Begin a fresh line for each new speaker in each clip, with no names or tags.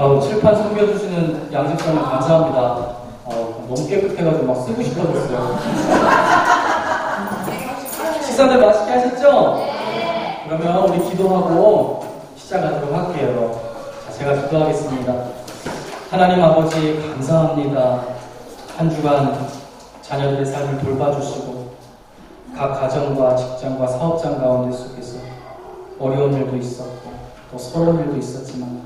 칠판 섬겨주시는 양집사님 감사합니다. 너무 깨끗해가지고 막 쓰고 싶어졌어요. 식사들 맛있게 하셨죠? 네. 그러면 우리 기도하고 시작하도록 할게요. 자, 제가 기도하겠습니다. 하나님 아버지 감사합니다. 한 주간 자녀들의 삶을 돌봐주시고 각 가정과 직장과 사업장 가운데 속에서 어려운 일도 있었고 또 서러운 일도 있었지만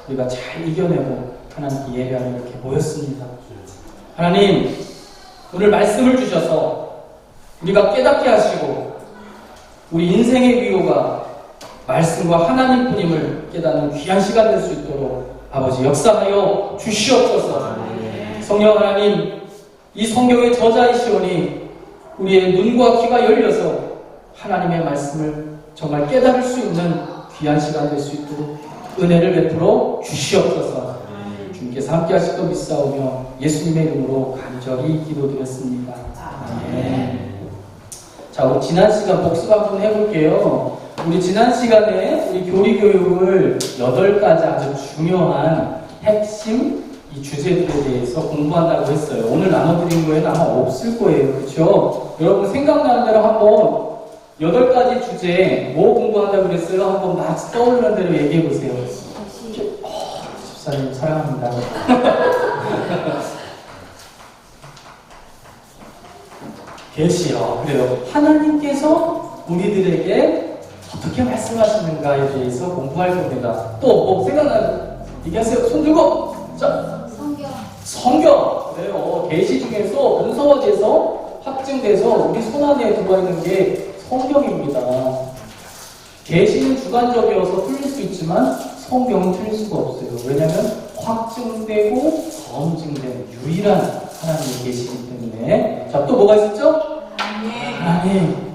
우리가 잘 이겨내고 하나님께 예배하러 이렇게 모였습니다. 하나님, 오늘 말씀을 주셔서 우리가 깨닫게 하시고 우리 인생의 기호가 말씀과 하나님뿐임을 깨닫는 귀한 시간 될 수 있도록 아버지 역사하여 주시옵소서. 성령 하나님, 이 성경의 저자이시오니 우리의 눈과 귀가 열려서 하나님의 말씀을 정말 깨달을 수 있는 귀한 시간 될 수 있도록 은혜를 베풀어 주시옵소서. 주님께서 함께 하실 것 믿사오며 예수님의 이름으로 간절히 기도드렸습니다. 아멘. 자, 우리 지난 시간 복습 한번 해볼게요. 우리 지난 시간에 우리 교리 교육을 8가지 아주 중요한 핵심 이 주제들에 대해서 공부한다고 했어요. 오늘 나눠드린 거에는 아마 없을 거예요. 그렇죠? 여러분 생각나는 대로 한번 8가지 주제 뭐 공부한다고 그랬어요? 한번 막 떠오르는 대로 얘기해 보세요. 집사님 사랑합니다. 계시요. 그래요. 하나님께서 우리들에게 어떻게 말씀하시는가에 대해서 공부할 겁니다. 또 뭐 생각나는 얘기하세요. 손 들고. 자, 성경. 그래요. 계시 중에서 문서화돼서 확증돼서 우리 손안에 들어와 있는 게 성경입니다. 계시는 주관적이어서 틀릴 수 있지만 성경은 틀릴 수가 없어요. 왜냐하면 확증되고 검증된 유일한 하나님의 계시이기 때문에. 자, 또 뭐가 있었죠? 하나님.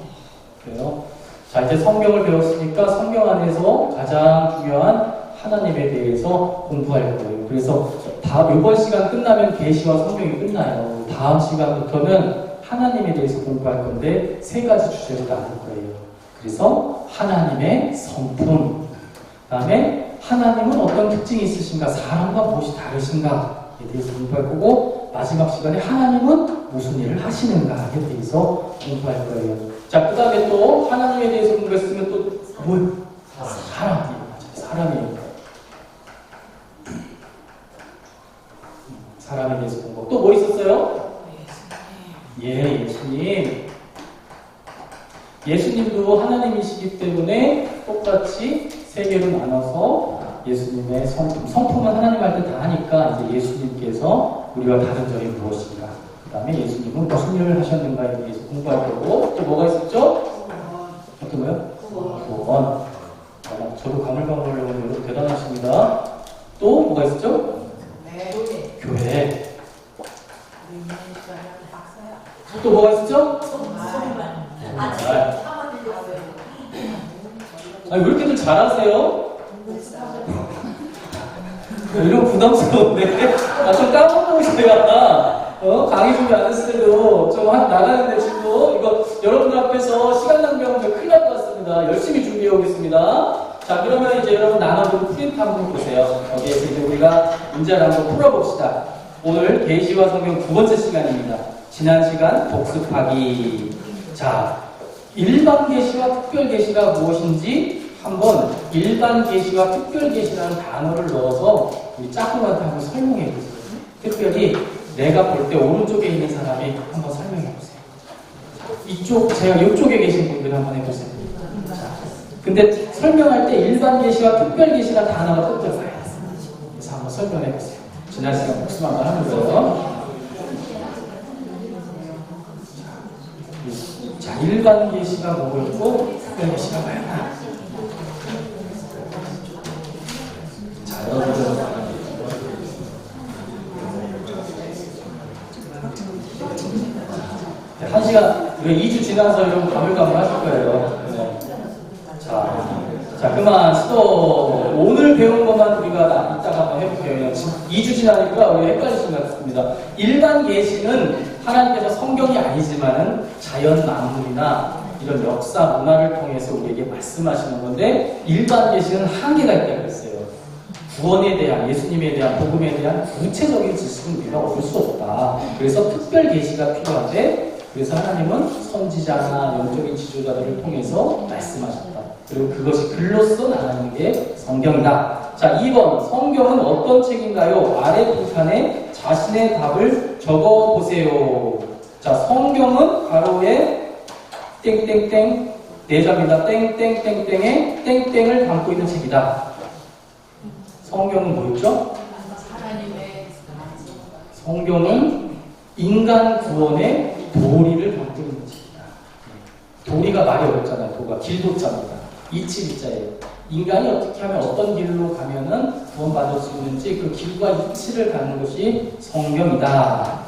그래요. 자, 이제 성경을 배웠으니까 성경 안에서 가장 중요한 하나님에 대해서 공부할 거예요. 그래서 이번 시간 끝나면 계시와 성경이 끝나요. 다음 시간부터는 하나님에 대해서 공부할 건데 3가지 주제로 나눌 거예요. 그래서 하나님의 성품, 그 다음에 하나님은 어떤 특징이 있으신가, 사람과 무엇이 다르신가에 대해서 공부할 거고, 마지막 시간에 하나님은 무슨 일을 하시는가에 대해서 공부할 거예요. 자, 그 다음에 또 하나님에 대해서 공부했으면 또 뭐예요? 사람이에요. 사람에 대해서 공부. 또 뭐 있었어요? 예, 예수님. 예수님도 하나님이시기 때문에 똑같이 3개로 나눠서 예수님의 성품. 성품은 하나님 할 때 다 하니까 이제 예수님께서 우리와 다른 점이 무엇인가. 그 다음에 예수님은 무슨 일을 하셨는가에 대해서 공부할 거고, 또 뭐가 있었죠? 어떤 거요? 구원. 저도 가물가물하려고 여러분 대단하십니다. 또 뭐가 있었죠? 교회. 또 뭐가 있었죠? 아니, 왜 이렇게들 잘하세요? 이런 부담스러운데? 좀 까먹고 있어요. 강의 준비 안 했을 때도 좀 나가는데 지금 이거 여러분들 앞에서 시간 낭비하면 큰일 날 것 같습니다. 열심히 준비해 오겠습니다. 자, 그러면 이제 여러분 나눠둔 프린트 한번 보세요. 여기에서 이제 우리가 문제를 한번 풀어봅시다. 오늘 계시와 성경 2번째 시간입니다. 지난 시간 복습하기. 자, 일반 계시와 특별 계시가 무엇인지 한번 일반 계시와 특별 계시라는 단어를 넣어서 우리 짝꿍한테 한번 설명해 보세요. 특별히 내가 볼 때 오른쪽에 있는 사람이 한번 설명해 보세요. 이쪽, 제가 이쪽에 계신 분들 한번 해보세요. 자, 근데 설명할 때 일반 계시와 특별 계시라는 단어가 꼭 들어가요. 그래서 한번 설명해 보세요. 지난 시간 복습 한번 하는 거예요. 자, 일반 계시가 뭐였고 특별 계시가 뭐였나? 자, 여러분들 한 시간, 우리 2주 지나서 여러분 가물가물 하실 거예요. 네. 자, 그만 스톱. 오늘 배운 것만 우리가 이따가 한번 해볼게요. 2주 지나니까 우리 헷갈리신 것 같습니다. 일반 계시는 하나님께서 성경이 아니지만은 자연 만물이나 이런 역사 문화를 통해서 우리에게 말씀하시는 건데, 일반 계시는 한계가 있다고 했어요. 구원에 대한, 예수님에 대한, 복음에 대한 구체적인 지식은 우리가 얻을 수 없다. 그래서 특별 계시가 필요한데, 그래서 하나님은 선지자나 영적인 지도자들을 통해서 말씀하셨다. 그리고 그것이 글로써 나가는 게 성경이다. 자, 2번. 성경은 어떤 책인가요? 아래 빈칸에 자신의 답을 적어보세요. 자, 성경은 가로에 땡땡땡, 네 자입니다. 땡땡땡땡에 땡땡을 담고 있는 책이다. 성경은 뭐였죠? 성경은 인간 구원의 도리를 담고 있는 책이다. 도리가 말이 어렵잖아요. 도가 길도자입니다. 이치리자예요. 인간이 어떻게 하면 어떤 길로 가면은 구원받을 수 있는지 그 길과 이치를 가는 것이 성경이다.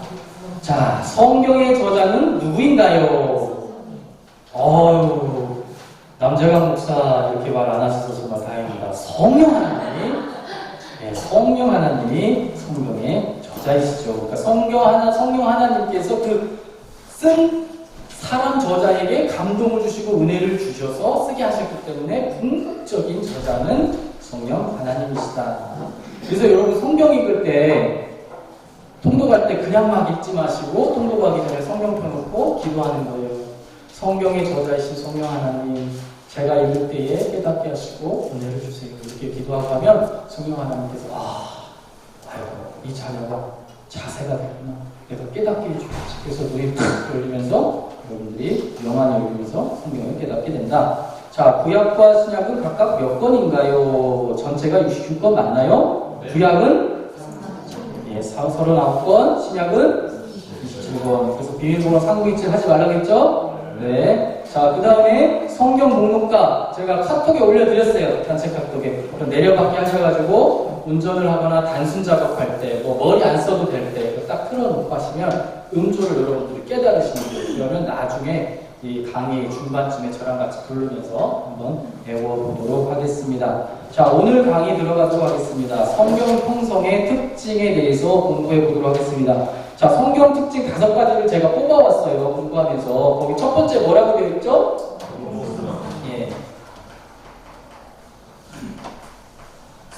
자, 성경의 저자는 누구인가요? 남재강 목사 이렇게 말 안 하셔서 정말 다행입니다. 성령 하나님, 네, 성령 하나님이 성경의 저자이시죠. 그러니까 성령 하나님께서 그 쓴 사람 저자에게 감동을 주시고 은혜를 주셔서 쓰게 하셨기 때문에 궁극적인 저자는 성령 하나님이시다. 그래서 여러분 성경 읽을 때 통독 갈 때 그냥 막 읽지 마시고 통독 가기 전에 성경 펴놓고 기도하는 거예요. 성경의 저자이신 성령 하나님, 제가 읽을 때에 깨닫게 하시고 은혜를 주세요. 이렇게 기도하고 하면 성령 하나님께서 이 자녀가 자세가 됐구나. 내가 깨닫게 해주겠지. 그래서 눈이 푹 열리면서 여러분들이 영안을 열리면서 성경을 깨닫게 된다. 자, 구약과 신약은 각각 몇 권인가요? 전체가 69권 맞나요? 네. 구약은 39권, 신약은 27권. 그래서 비밀번호 3027 하지 말라고 했죠? 네. 자, 그 다음에 성경 목록가 제가 카톡에 올려드렸어요. 단체 카톡에. 그럼 내려받게 하셔가지고 운전을 하거나 단순 작업할 때, 머리 안 써도 될 때 딱 틀어놓고 하시면 음조를 여러분들이 깨달으시는 거예요. 그러면 나중에 이 강의 중반쯤에 저랑 같이 부르면서 한번 배워보도록 하겠습니다. 자, 오늘 강의 들어가도록 하겠습니다. 성경 형성의 특징에 대해서 공부해 보도록 하겠습니다. 자, 성경 특징 5가지를 제가 뽑아왔어요. 공부하면서. 거기 첫 번째 뭐라고 되어 있죠? 예.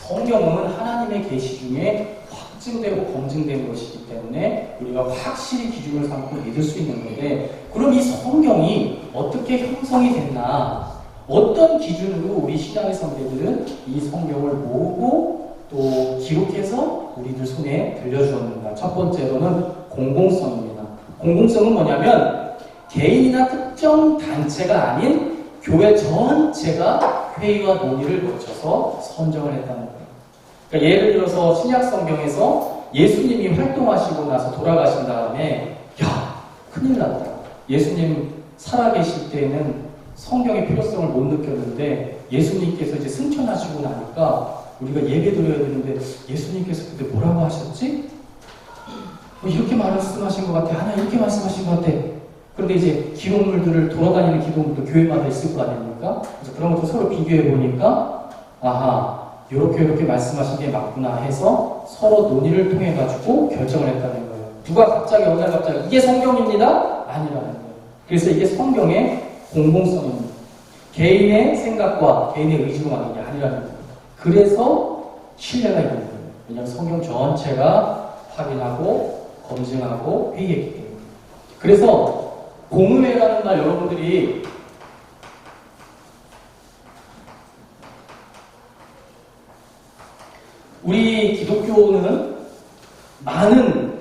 성경은 하나님의 계시 중에 확증되고 검증된 것이기 때문에 우리가 확실히 기준을 삼고 믿을 수 있는 건데, 그럼 이 성경이 어떻게 형성이 됐나? 어떤 기준으로 우리 신앙의 선배들은 이 성경을 모으고 또 기록해서 우리들 손에 들려주었는가? 첫 번째로는 공공성입니다. 공공성은 뭐냐면 개인이나 특정 단체가 아닌 교회 전체가 회의와 논의를 거쳐서 선정을 했다는 거예요. 그러니까 예를 들어서 신약 성경에서 예수님이 활동하시고 나서 돌아가신 다음에 큰일 났다. 예수님 살아계실 때에는 성경의 필요성을 못 느꼈는데 예수님께서 이제 승천하시고 나니까 우리가 예배 드려야 되는데 예수님께서 그때 뭐라고 하셨지? 이렇게 말씀하신 것 같아. 하나 이렇게 말씀하신 것 같아. 그런데 이제 기록물들을 돌아다니는 기록물도 교회마다 있을 거 아닙니까? 그래서 그런 것도 서로 비교해 보니까 이렇게 말씀하신 게 맞구나 해서 서로 논의를 통해 가지고 결정을 했다는 거예요. 누가 갑자기 어느 날 갑자기 이게 성경입니다? 아니라는 거예요. 그래서 이게 성경의 공공성입니다. 개인의 생각과 개인의 의지로 만든 게 아니라는 거예요. 그래서 신뢰가 있는 거예요. 왜냐하면 성경 전체가 확인하고 검증하고 회의했기 때문에. 그래서 공의회라는 말 여러분들이 우리 기독교는 많은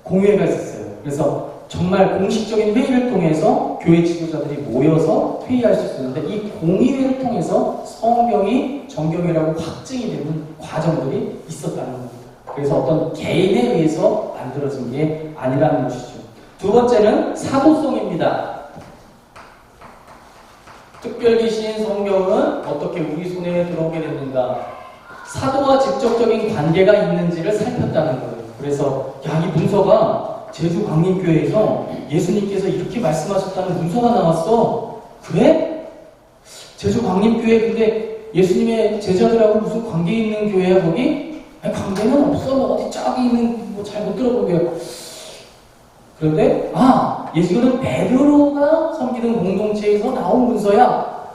공회가 있었어요. 그래서 정말 공식적인 회의를 통해서 교회 지도자들이 모여서 회의할 수 있었는데 이 공의회를 통해서 성경이 정경이라고 확증이 되는 과정들이 있었다는 겁니다. 그래서 어떤 개인에 의해서 만들어진 게 아니라는 것이죠. 두 번째는 사도성입니다. 특별계시인 성경은 어떻게 우리 손에 들어오게 됐는가? 사도와 직접적인 관계가 있는지를 살폈다는 거예요. 그래서 이 문서가 제주 광림교회에서 예수님께서 이렇게 말씀하셨다는 문서가 나왔어. 그래? 제주 광림교회 근데 예수님의 제자들하고 무슨 관계 있는 교회야 거기? 아니, 관계는 없어. 어디 짝이 있는 잘 못 들어보게요. 그런데 예수님은 베드로가 섬기는 공동체에서 나온 문서야.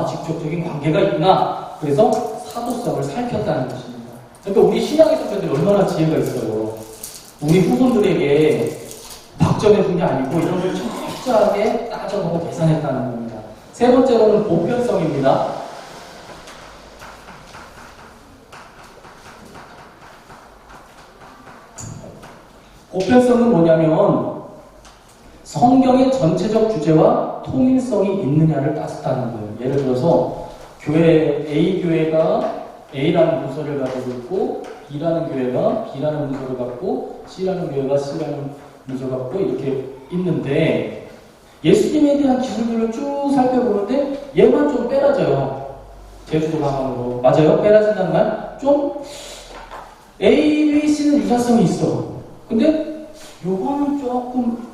직접적인 관계가 있구나. 그래서 사도성을 살폈다는 것입니다. 그러니까 우리 신앙의 선배들이 얼마나 지혜가 있어요. 우리 후손들에게 박정해준 게 아니고 이런 걸 철저하게 따져보고 계산했다는 겁니다. 세 번째로는 보편성입니다. 보편성은 뭐냐면 성경의 전체적 주제와 통일성이 있느냐를 따졌다는 거예요. 예를 들어서 A 교회가 A라는 문서를 가지고 있고 B라는 교회가 B라는 문서를 갖고 C라는 교회가 C라는 문서를 갖고 이렇게 있는데 예수님에 대한 기술들을 쭉 살펴보는데 얘만 좀 빼라져요. 제주도 방언으로. 맞아요? 빼라진다는 말? 좀 A, B, C는 유사성이 있어. 근데 요거는 조금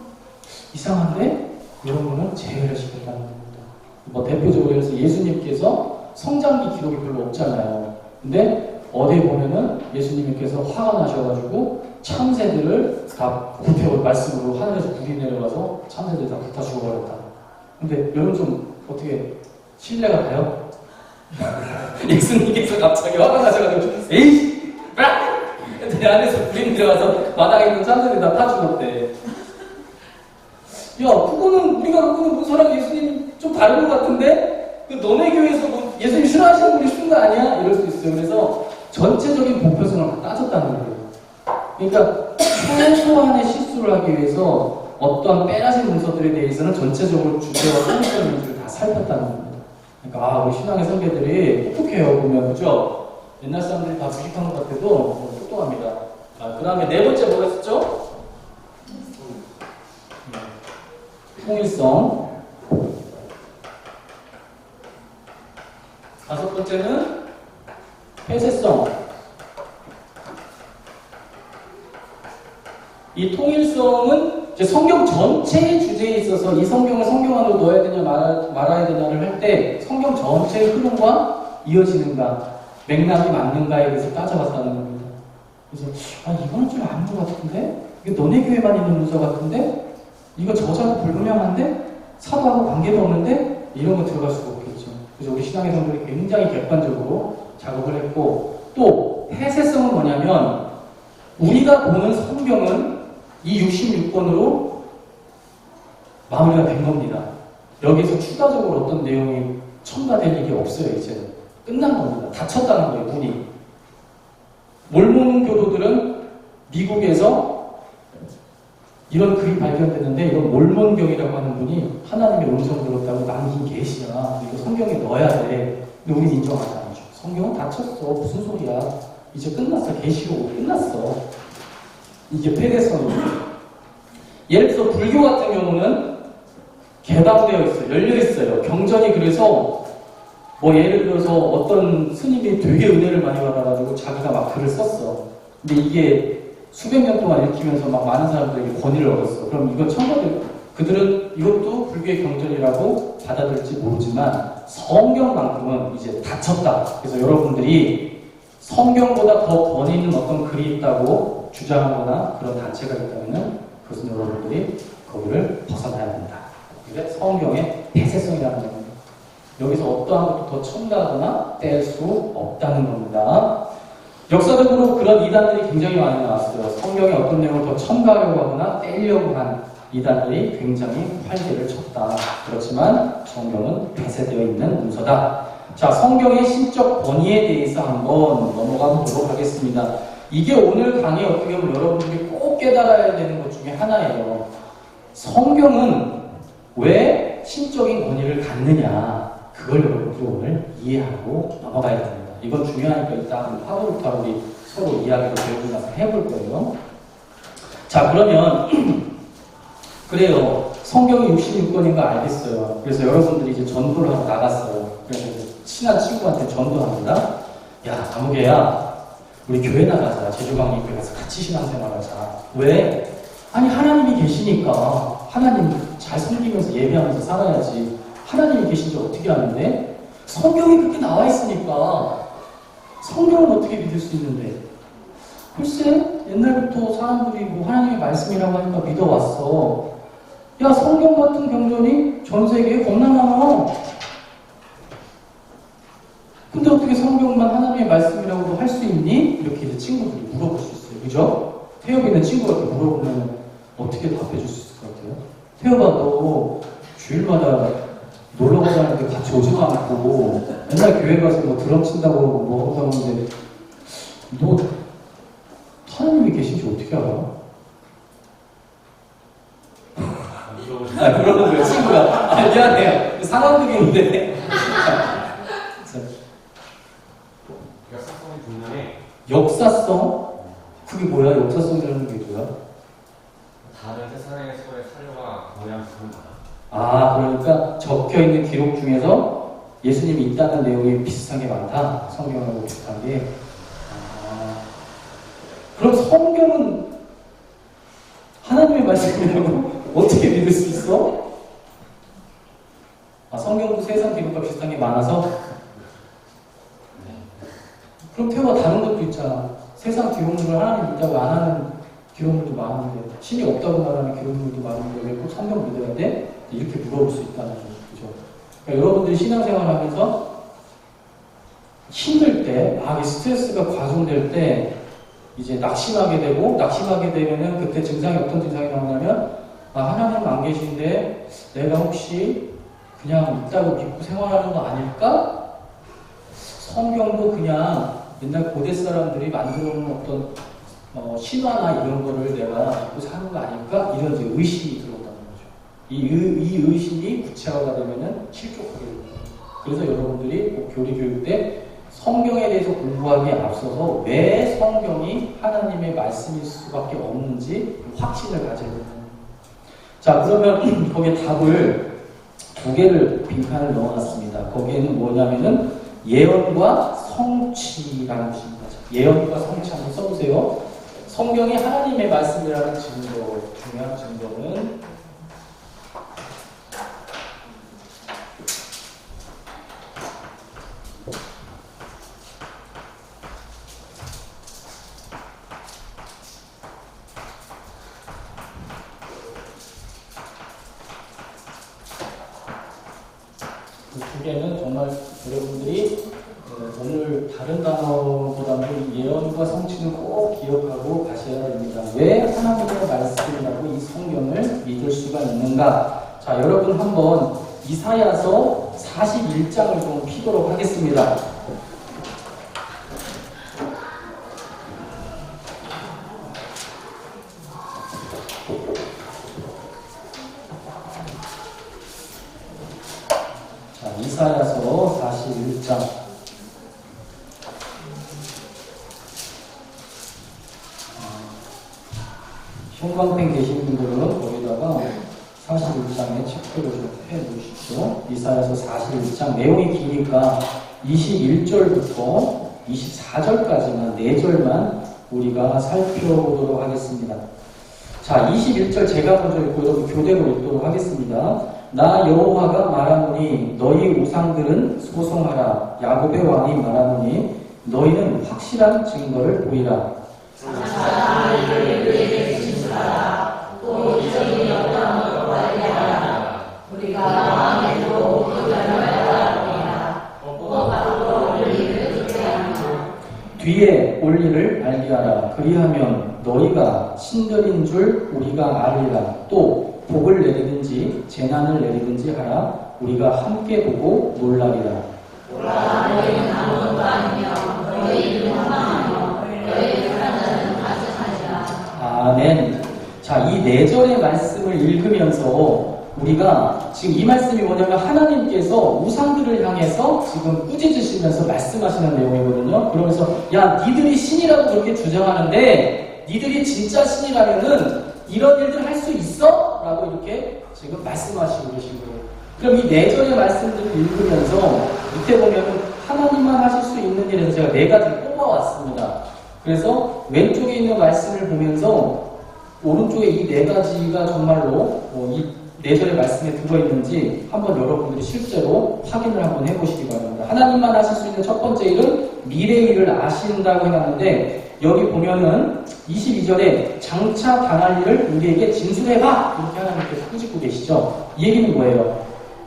이상한데 이런 거는 제외를 시켰다는 겁니다. 뭐 대표적으로 해서 예수님께서 성장기 기록이 별로 없잖아요. 근데 어디 보면은 예수님께서 화가 나셔가지고 참새들을 다 불태워 말씀으로 하늘에서 불이 내려가서 참새들 다 불타 죽어버렸다. 근데 여러분 좀 어떻게 신뢰가 가요? 예수님께서 갑자기 화가 나셔가지고 에이! 내 안에서 불이 내려가서 바닥에 있는 참새들이 다 타 죽었대. 야, 그거는 우리가 갖고 있는 문서랑 예수님 좀 다른 것 같은데? 너네 교회에서 뭐 예수님 싫어하시는 분이 쉬운 거 아니야? 이럴 수 있어요. 그래서 전체적인 보편성을 다 따졌다는 거예요. 그러니까 최소한의 실수를 하기 위해서 어떠한 빼라진 문서들에 대해서는 전체적으로 주제와 통일성 문제를 다 살폈다는 겁니다. 그러니까 우리 신앙의 선배들이 똑똑해요. 보면 그죠? 옛날 사람들이 다 무식한 것 같아도 똑똑합니다. 그 다음에 네 번째 뭐가 있었죠? 통일성. 다섯 번째는 폐쇄성. 이 통일성은 이제 성경 전체의 주제에 있어서 이 성경을 성경 안으로 넣어야 되냐 말아야 되냐를 할 때 성경 전체의 흐름과 이어지는가, 맥락이 맞는가에 대해서 따져봤다는 겁니다. 그래서 이거는 좀 아닌 것 같은데? 이거 너네 교회만 있는 문서 같은데? 이거 저자가 불분명한데? 사도하고 관계도 없는데? 이런 거 들어갈 수가 없겠죠. 그래서 우리 신앙의 성들이 굉장히 객관적으로 작업을 했고, 또 폐쇄성은 뭐냐면 우리가 보는 성경은 이 66권으로 마무리가 된 겁니다. 여기서 추가적으로 어떤 내용이 첨가될 일이 없어요. 이제 끝난 겁니다. 닫혔다는 거예요. 문이. 몰몬 교도들은 미국에서 이런 글이 발견됐는데 이건 몰몬경이라고 하는 분이 하나님의 음성 들었다고 남긴 계시야. 이거 성경에 넣어야 돼. 근데 우린 인정하지 않죠. 성경은 닫혔어. 무슨 소리야. 이제 끝났어. 계시록 끝났어. 이게 폐쇄성이에요. 예를 들어서 불교 같은 경우는 개방되어 있어요. 열려 있어요. 경전이 그래서 뭐 예를 들어서 어떤 스님이 되게 은혜를 많이 받아가지고 자기가 막 글을 썼어. 근데 이게 수백 년 동안 읽히면서 막 많은 사람들에게 권위를 얻었어. 그럼 이건 그들은 이것도 불교의 경전이라고 받아들일지 모르지만 성경만큼은 이제 닫혔다. 그래서 여러분들이 성경보다 더 권위 있는 어떤 글이 있다고 주장하거나 그런 단체가 있다면 그것은 여러분들이 거기를 벗어나야 된다. 이게 성경의 폐쇄성이라는 겁니다. 여기서 어떠한 것도 더 첨가하거나 뗄 수 없다는 겁니다. 역사적으로 그런 이단들이 굉장히 많이 나왔어요. 성경에 어떤 내용을 더 첨가하려고 하거나 떼려고 한 이단들이 굉장히 활개를 쳤다. 그렇지만 성경은 폐쇄되어 있는 문서다. 자, 성경의 신적 권위에 대해서 한번 넘어가 보도록 하겠습니다. 이게 오늘 강의 어떻게 보면 여러분들이 꼭 깨달아야 되는 것 중에 하나예요. 성경은 왜 신적인 권위를 갖느냐. 그걸 여러분들이 오늘 이해하고 넘어가야 됩니다. 이건 중요하니까 일단 화부부터 우리 서로 이야기를 배우고 나서 해볼 거예요. 자, 그러면 그래요. 성경이 66권인 거 알겠어요. 그래서 여러분들이 이제 전도를 하고 나갔어요. 그래서 친한 친구한테 전도합니다. 야, 아무개야, 우리 교회 나가자. 제주광리 교회 가서 같이 신앙생활하자. 왜? 아니, 하나님이 계시니까 하나님 잘 섬기면서 예배하면서 살아야지. 하나님이 계신지 어떻게 아는데? 성경이 그렇게 나와 있으니까 성경은 어떻게 믿을 수 있는데? 글쎄, 옛날부터 사람들이 뭐 하나님의 말씀이라고 하니까 믿어왔어. 야, 성경 같은 경전이 전 세계에 겁나 많아. 근데 어떻게 성경만 하나님의 말씀이라고도 할 수 있니? 이렇게 이제 친구들이 물어볼 수 있어요. 그죠? 태엽이 있는 친구가 이렇게 물어보면 어떻게 답해 줄 수 있을 것 같아요? 태엽아, 너 주일마다 놀러 가자는데 같이 오지도 않고 맨날 교회 가서 뭐 드럼 친다고 그러고 뭐 하고 하는데 너 하나님이 계신지 어떻게 알아? 물어보고요, 친구가. 미안해요. 상황극인데.
역사성이 중요해.
역사성? 그게 뭐야? 역사성이라는 게 뭐야?
다른 세상에서의 사료가 모양 그런 거야.
아, 그러니까 적혀있는 기록 중에서 예수님이 있다는 내용이 비슷한 게 많다? 성경하고 비슷한 게. 아, 그럼 성경은 하나님의 말씀이라고 어떻게 믿을 수 있어? 아, 성경도 세상 기록과 비슷한 게 많아서? 그럼 태호가 다른 것도 있잖아. 세상 기록물을 하나님 믿다고 안 하는 기록물도 많은데, 신이 없다고 말하는 기록물도 많은데 왜 꼭 성경 믿어야 돼? 이렇게 물어볼 수 있다는 거죠. 그죠? 그러니까 여러분들이 신앙생활 하면서 힘들 때, 막 스트레스가 과중될 때, 이제 낙심하게 되면은 그때 증상이 어떤 증상이 나오냐면, 아, 하나님 안 계신데 내가 혹시 그냥 있다고 믿고 생활하는 거 아닐까? 성경도 그냥 옛날 고대 사람들이 만들어 놓은 어떤 신화나 이런 거를 내가 믿고 사는 거 아닐까? 이런 이제 의심이 들어온다는 거죠. 이 의심이 구체화가 되면은 실족하게 됩니다. 그래서 여러분들이 꼭 교리 교육 때 성경에 대해서 공부하기에 앞서서 왜 성경이 하나님의 말씀일 수밖에 없는지 확신을 가져야 됩니다. 자, 그러면 거기에 답을 두 개를 빈칸을 넣어놨습니다. 거기에는 뭐냐면은 예언과 성취라는 뜻입니다. 예언과 성취 한번 써보세요. 성경이 하나님의 말씀이라는 증거, 중요한 증거는 두 개는 정말 여러분들이 오늘 다른 단어보다는 예언과 성취는 꼭 기억하고 가셔야 됩니다. 왜 하나님의 말씀이라고 이 성경을 믿을 수가 있는가? 자, 여러분 한번 이사야서 41장을 좀 피도록 하겠습니다. 자, 이사야서 41장. 형광펜 계신 분들은 거기다가 41장에 체크를 좀 해놓으십시오. 이사야서 41장 내용이 기니까 21절부터 24절까지만 4절만 우리가 살펴보도록 하겠습니다. 자, 21절 제가 먼저 읽고 여러분 교대로 읽도록 하겠습니다. 나 여호와가 말하노니 너희 우상들은 소송하라. 야곱의 왕이 말하노니 너희는 확실한 증거를 보이라. 또 이적이 없다는 관리하라. 우리가 왕에도 의견을 알아보리라. 법으로 원리를 듣게하라. 뒤에 원리를 알게 하라. 그리하면 너희가 신들인 줄 우리가 알리라. 또 복을 내리든지 재난을 내리든지 하라. 우리가 함께 보고 놀라리라. 보라, 너희는 아무것도 아니며 너희는 황망하며 너희를 하나는 가증하리라. 아멘. 자, 이 4절의 말씀을 읽으면서 우리가 지금 이 말씀이 뭐냐면 하나님께서 우상들을 향해서 지금 꾸짖으시면서 말씀하시는 내용이거든요. 그러면서 야, 니들이 신이라고 그렇게 주장하는데 니들이 진짜 신이라면은 이런 일들 할 수 있어? 라고 이렇게 지금 말씀하시고 계신 거예요. 그럼 이 4절의 말씀들을 읽으면서 밑에 보면은 하나님만 하실 수 있는 일에서 제가 4가지를 뽑아왔습니다. 그래서 왼쪽에 있는 말씀을 보면서 오른쪽에 이 4가지가 정말로 이 4절의 말씀에 들어있는지 한번 여러분들이 실제로 확인을 한번 해보시기 바랍니다. 하나님만 하실 수 있는 첫 번째 일은 미래의 일을 아신다고 해놨는데 여기 보면은 22절에 장차 당할 일을 우리에게 진술해봐! 이렇게 하나님께서 꾸짖고 계시죠. 이 얘기는 뭐예요?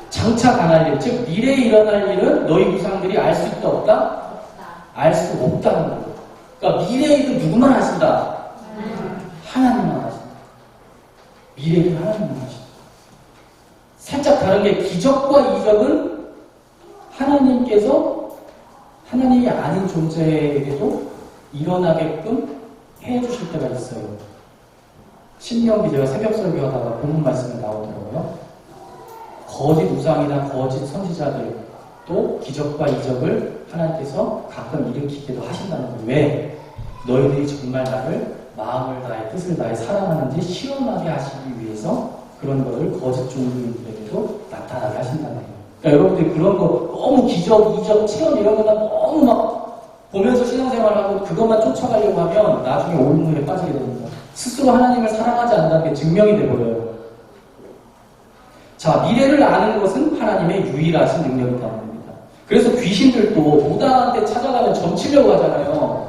장차 당할 일, 즉 미래에 일어날 일은 너희 조상들이 알 수 있다 없다? 알 수 없다는 거예요. 그러니까 미래의 일은 누구만 하신다? 하나님만 하신다. 미래의 일은 하나님만 하신다. 살짝 다른 게 기적과 이적은 하나님께서 하나님이 아닌 존재에게도 일어나게끔 해주실 때가 있어요. 신명기 제가 새벽 설교하다가 본문 말씀에 나오더라고요. 거짓 우상이나 거짓 선지자들도 기적과 이적을 하나님께서 가끔 일으키기도 하신다는 거예요. 왜? 너희들이 정말 나를 마음을 다해 뜻을 다해 사랑하는지 시험하게 하시기 위해서 그런 것을 거짓 종교인들에게도 나타나게 하신다는 거예요. 그러니까 여러분들이 그런 거 너무 기적, 이적, 체험 이런 거만 너무 막 보면서 신앙생활하고 그것만 쫓아가려고 하면 나중에 올무에 빠지게 됩니다. 스스로 하나님을 사랑하지 않는다는 게 증명이 돼버려요. 자, 미래를 아는 것은 하나님의 유일하신 능력이라는 겁니다. 그래서 귀신들도 무당한테 찾아가면 점치려고 하잖아요.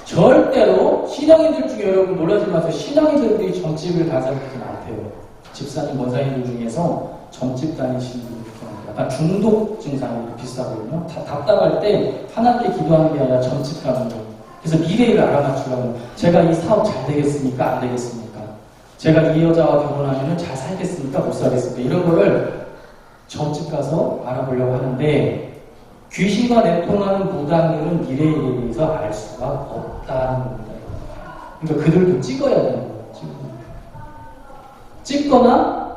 절대로 신앙인들 중에 여러분 놀라지 마세요. 신앙인들이 점집을 간 사람들이 많대요. 집사님, 원사님들 중에서 점집 다니시는 분들 약간 중독 증상이 비슷하거든요. 다 답답할 때 하나님께 기도하는 게 아니라 점집 가는 거예요. 그래서 미래를 알아맞추려고 제가 이 사업 잘 되겠습니까? 안 되겠습니까? 제가 이 여자와 결혼하면 잘 살겠습니까? 못 살겠습니까? 이런 거를 점집 가서 알아보려고 하는데 귀신과 내통하는 무당들은 미래에 대해서 알 수가 없다는 겁니다. 그러니까 그들도 찍어야 되는 거예요. 찍거나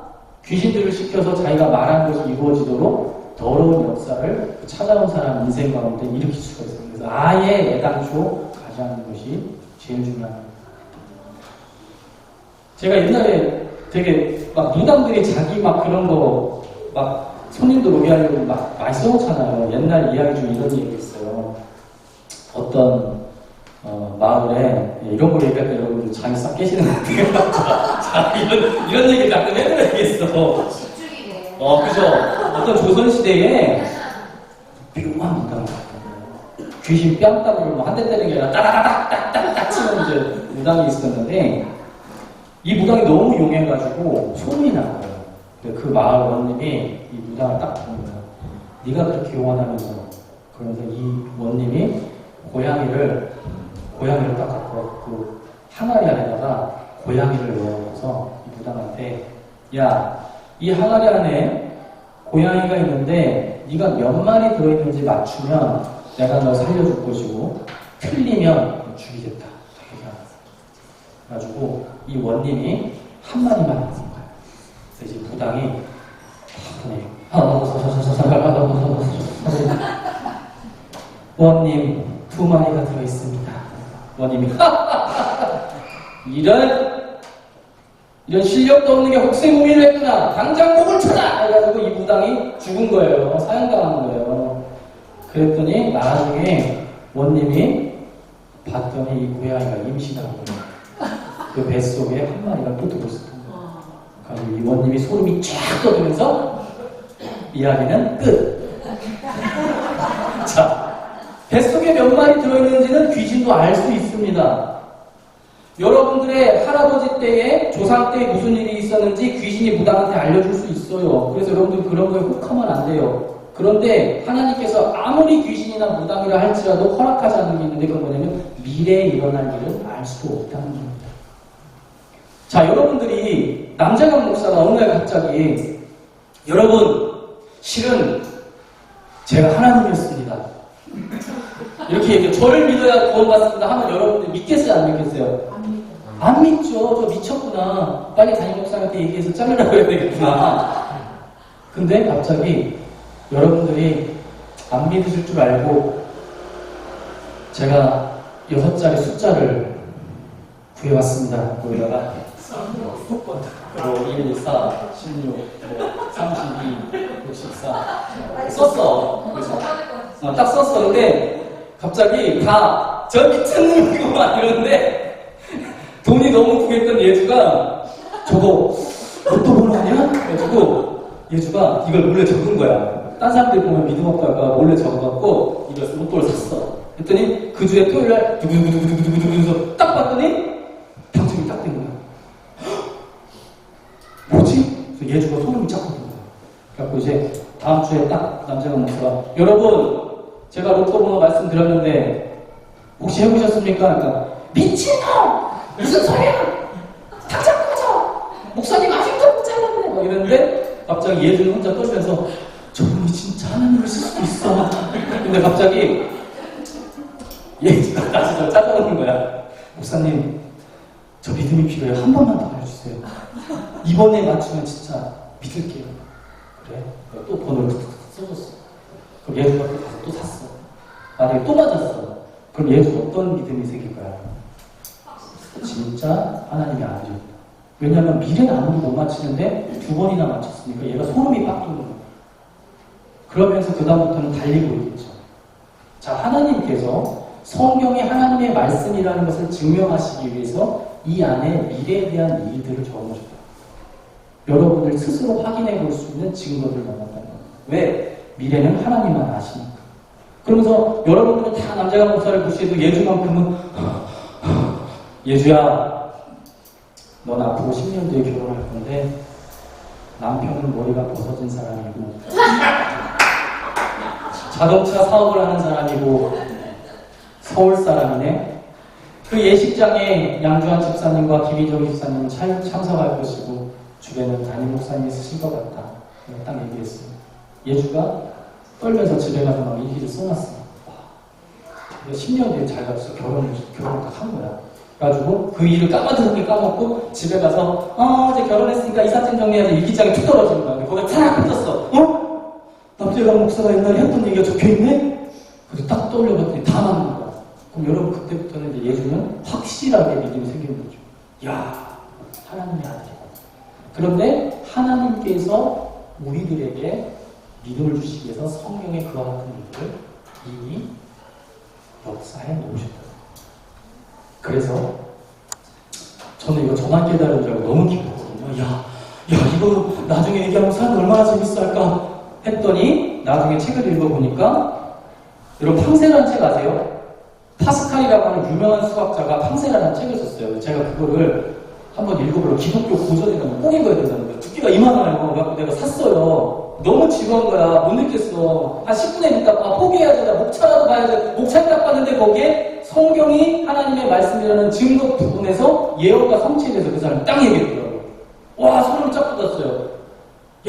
귀신들을 시켜서 자기가 말한 것이 이루어지도록 더러운 역사를 찾아온 사람 인생 가운데 일으킬 수가 있어요. 그래서 아예 애당초 가지 않는 것이 제일 중요한 거예요. 제가 옛날에 되게 막 무당들이 자기 막 그런 거 막 손님들 오게 하려고 막 많이 써놓잖아요. 옛날 이야기 중에 이런 얘기 있어요. 어떤 마을에 이런 걸 얘기할 때 여러분들 잠이 싹 깨시는 것 같아요. 자, 이런 얘기 가끔 해드려야겠어.
집중이네.
그죠? 어떤 조선시대에 묘한 무당이 있었거든요. 귀신 뺨따구를 한 대 때리는 게 아니라 따다다닥닥닥 치는 이제 무당이 있었는데 이 무당이 너무 용해가지고 소문이 난 거예요. 그 마을 원님이 이 무당을 딱 보는 거예요. 네가 그렇게 용하다면서. 그러면서 이 원님이 고양이를 딱 갖고 그 항아리 안에다가 고양이를 넣어서 이 무당한테 야, 이 항아리 안에 고양이가 있는데 네가 몇 마리 들어있는지 맞추면 내가 너 살려줄 것이고 틀리면 죽이겠다. 그래가지고 이 원님이 한 마리만 있는 거예요. 그래서 이제 무당이 원님 2마리가 들어있습니다. 원님이 이런 실력도 없는 게 혹세무민을 했구나. 당장 목을 쳐라! 해가지고 이 무당이 죽은 거예요. 사형당한 거예요. 그랬더니 나중에 원님이 봤더니 이 고양이가 임신한 거예요. 그 뱃속에 한 마리가 또 들어있었던 거예요. 그래서 이 원님이 소름이 쫙 돋으면서 이야기는 끝. 자, 뱃속에 몇 마리 들어있는지는 귀신도 알 수 있습니다. 여러분들의 할아버지 때에 조상 때에 무슨 일이 있었는지 귀신이 무당한테 알려줄 수 있어요. 그래서 여러분들 그런 거에 혹하면 안 돼요. 그런데 하나님께서 아무리 귀신이나 무당이라 할지라도 허락하지 않는 게 있는데 그건 뭐냐면 미래에 일어날 일은 알 수 없다는 겁니다. 자, 여러분들이 남자강 목사가 어느 날 갑자기 여러분 실은 제가 하나님이었습니다. 이렇게 얘기해요. 저를 믿어야 구원받습니다 하면 여러분들 믿겠어요? 안 믿겠어요? 안 믿죠. 저 미쳤구나. 빨리 담임 목사한테 얘기해서 자르라고 해야 되겠구나. 근데 갑자기 여러분들이 안 믿으실 줄 알고 제가 6자리 숫자를 구해왔습니다. 거기다가 1, 4, 16, 32, 64 썼어. 그래서 딱 썼어. 근데 갑자기 다 저 미친 놈이구만 이러는데 돈이 너무 부겠던 예주가 저거 로또 번호 아니야? 그래가지고 예주가 이걸 몰래 적은 거야. 딴 사람들 보면 믿음 없다가 몰래 적어갖고 이걸 로또를 샀어. 그랬더니 그 주에 토요일날 두구두구두구두구두구 딱 봤더니 당첨이 딱 된 거야. 뭐지? 그래서 예주가 소름이 쫙 돋은 거야. 그래갖고 이제 다음 주에 딱 남재강 목사가 여러분 제가 로또 번호 말씀드렸는데 혹시 해보셨습니까? 그러니까 미친놈! 무슨 소리야! 당장 꺼져! 목사님 아직도 못 잘랐네! 막 이랬는데 갑자기 예준이 혼자 떨면서 저분이 진짜 하나님을 쓸 수도 있어. 근데 갑자기 예준이가 다시 저 찾아오는 거야. 목사님 저 믿음이 필요해요. 한 번만 더 해주세요. 이번에 맞추면 진짜 믿을게요. 그래? 내가 또 번호를 툭툭 써줬어. 그럼 예준이가 또 샀어. 만약에 또 맞았어. 그럼 예준 어떤 믿음이 생길 거야? 진짜 하나님이 아니죠. 왜냐하면 미래는 아무도 못 맞히는데 두 번이나 맞췄으니까 얘가 소름이 빡 돋는 거야. 그러면서 그다음부터는 달리고 있겠죠. 자, 하나님께서 성경이 하나님의 말씀이라는 것을 증명하시기 위해서 이 안에 미래에 대한 일들을 적어줬다. 여러분들 스스로 확인해 볼 수 있는 증거들을 넣었다는 거예요. 왜? 미래는 하나님만 아시니까. 그러면서 여러분들은 다 남자가 목사를 보시해도 예주만큼은 예주야 넌 앞으로 10년 뒤에 결혼할 건데 남편은 머리가 벗어진 사람이고 자동차 사업을 하는 사람이고 서울 사람이네. 그 예식장에 양주한 집사님과 김희정 집사님은 참석할 것이고 주변은 담임 목사님이 있으실 것 같다. 내가 딱 얘기했어요. 예주가 떨면서 집에 가서 막 일기를 써놨어. 10년 뒤에 잘 갔어. 결혼을 딱 한 거야. 그래가지고 그 일을 까마득하게 까먹고 집에 가서 이제 결혼했으니까 이삿짐 정리해야지 일기장에 툭 떨어지는 거야. 거기가 탁 펴졌어. 남재강 목사가 옛날에 했던 얘기가 적혀있네? 그래서 딱 떠올려봤더니 다 맞는 거야. 그럼 여러분 그때부터는 이제 예수는 확실하게 믿음이 생기는 거죠. 야, 하나님이 아니죠. 그런데 하나님께서 우리들에게 믿음을 주시기 위해서 성경에 그와 같은 일들을 이미 역사해 놓으셨다. 그래서 저는 이거 저만 깨달은 줄 알고 너무 기뻤거든요. 야, 이거 나중에 얘기하면 사람 얼마나 재밌어 할까 했더니 나중에 책을 읽어보니까 여러분 팡세라는 책 아세요? 파스칼이라고 하는 유명한 수학자가 팡세라는 책을 썼어요. 제가 그거를 한번 읽어보려고 기독교 고전이라면 꼭 읽어야 된다는 거예요. 두께가 이만해요. 그래서 내가 샀어요. 너무 지루한 거야. 못 읽겠어. 한 10분에 읽다가 포기해야 된다. 목차라도 봐야 돼. 목차 딱 봤는데 거기에 성경이 하나님의 말씀이라는 증거 부분에서 예언과 성취돼서 그 사람이 딱 얘기했더라고요. 와, 소름이 쫙 돋았어요.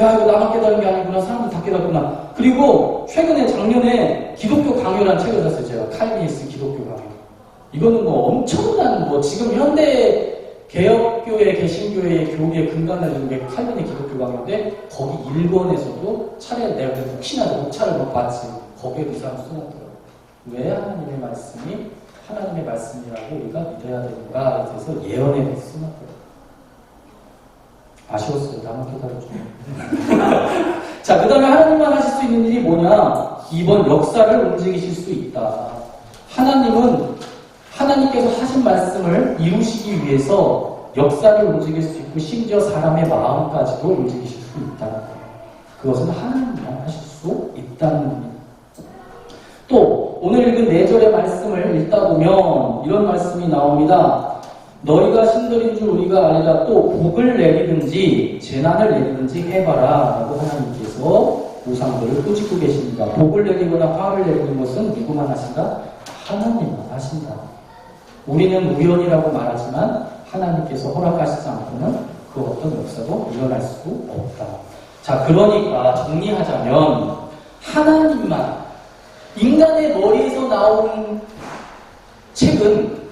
야, 이거 나만 깨달은 게 아니구나. 사람들 다 깨닫구나. 그리고 최근에 작년에 기독교 강요라는 책을 샀어요. 제가 칼빈니스 기독교 강요. 이거는 뭐 엄청난 지금 현대 개혁교회, 개신교회의 교리의 근간을 이룬 게 칼빈의 기독교 강요인데 거기 1권에서도 차라리 내가 혹시나 목차를 못 봤지. 거기에 그 사람 써놓더라고요. 왜 하나님의 말씀이 하나님의 말씀이라고 우리가 믿어야 되는가에 대해서 예언에 대해서 써놨더라고요. 아쉬웠어요. 나만 깨달아줘. 자, 그 다음에 하나님만 하실 수 있는 일이 뭐냐? 이번 역사를 움직이실 수 있다. 하나님께서 하신 말씀을 이루시기 위해서 역사를 움직일 수 있고 심지어 사람의 마음까지도 움직이실 수 있다. 그것은 하나님만 하실 수 있다는 겁니다. 또 오늘 읽은 4절의 말씀을 읽다 보면 이런 말씀이 나옵니다. 너희가 신들인 줄 우리가 아니라 또 복을 내리든지 재난을 내리든지 해봐라 라고 하나님께서 우상들을 꾸짖고 계십니다. 복을 내리거나 화를 내리는 것은 누구만 하신다? 하나님만 하신다. 우리는 우연이라고 말하지만 하나님께서 허락하시지 않고는 그 어떤 역사도 일어날 수 없다. 자, 그러니까 정리하자면 하나님만, 인간의 머리에서 나온 책은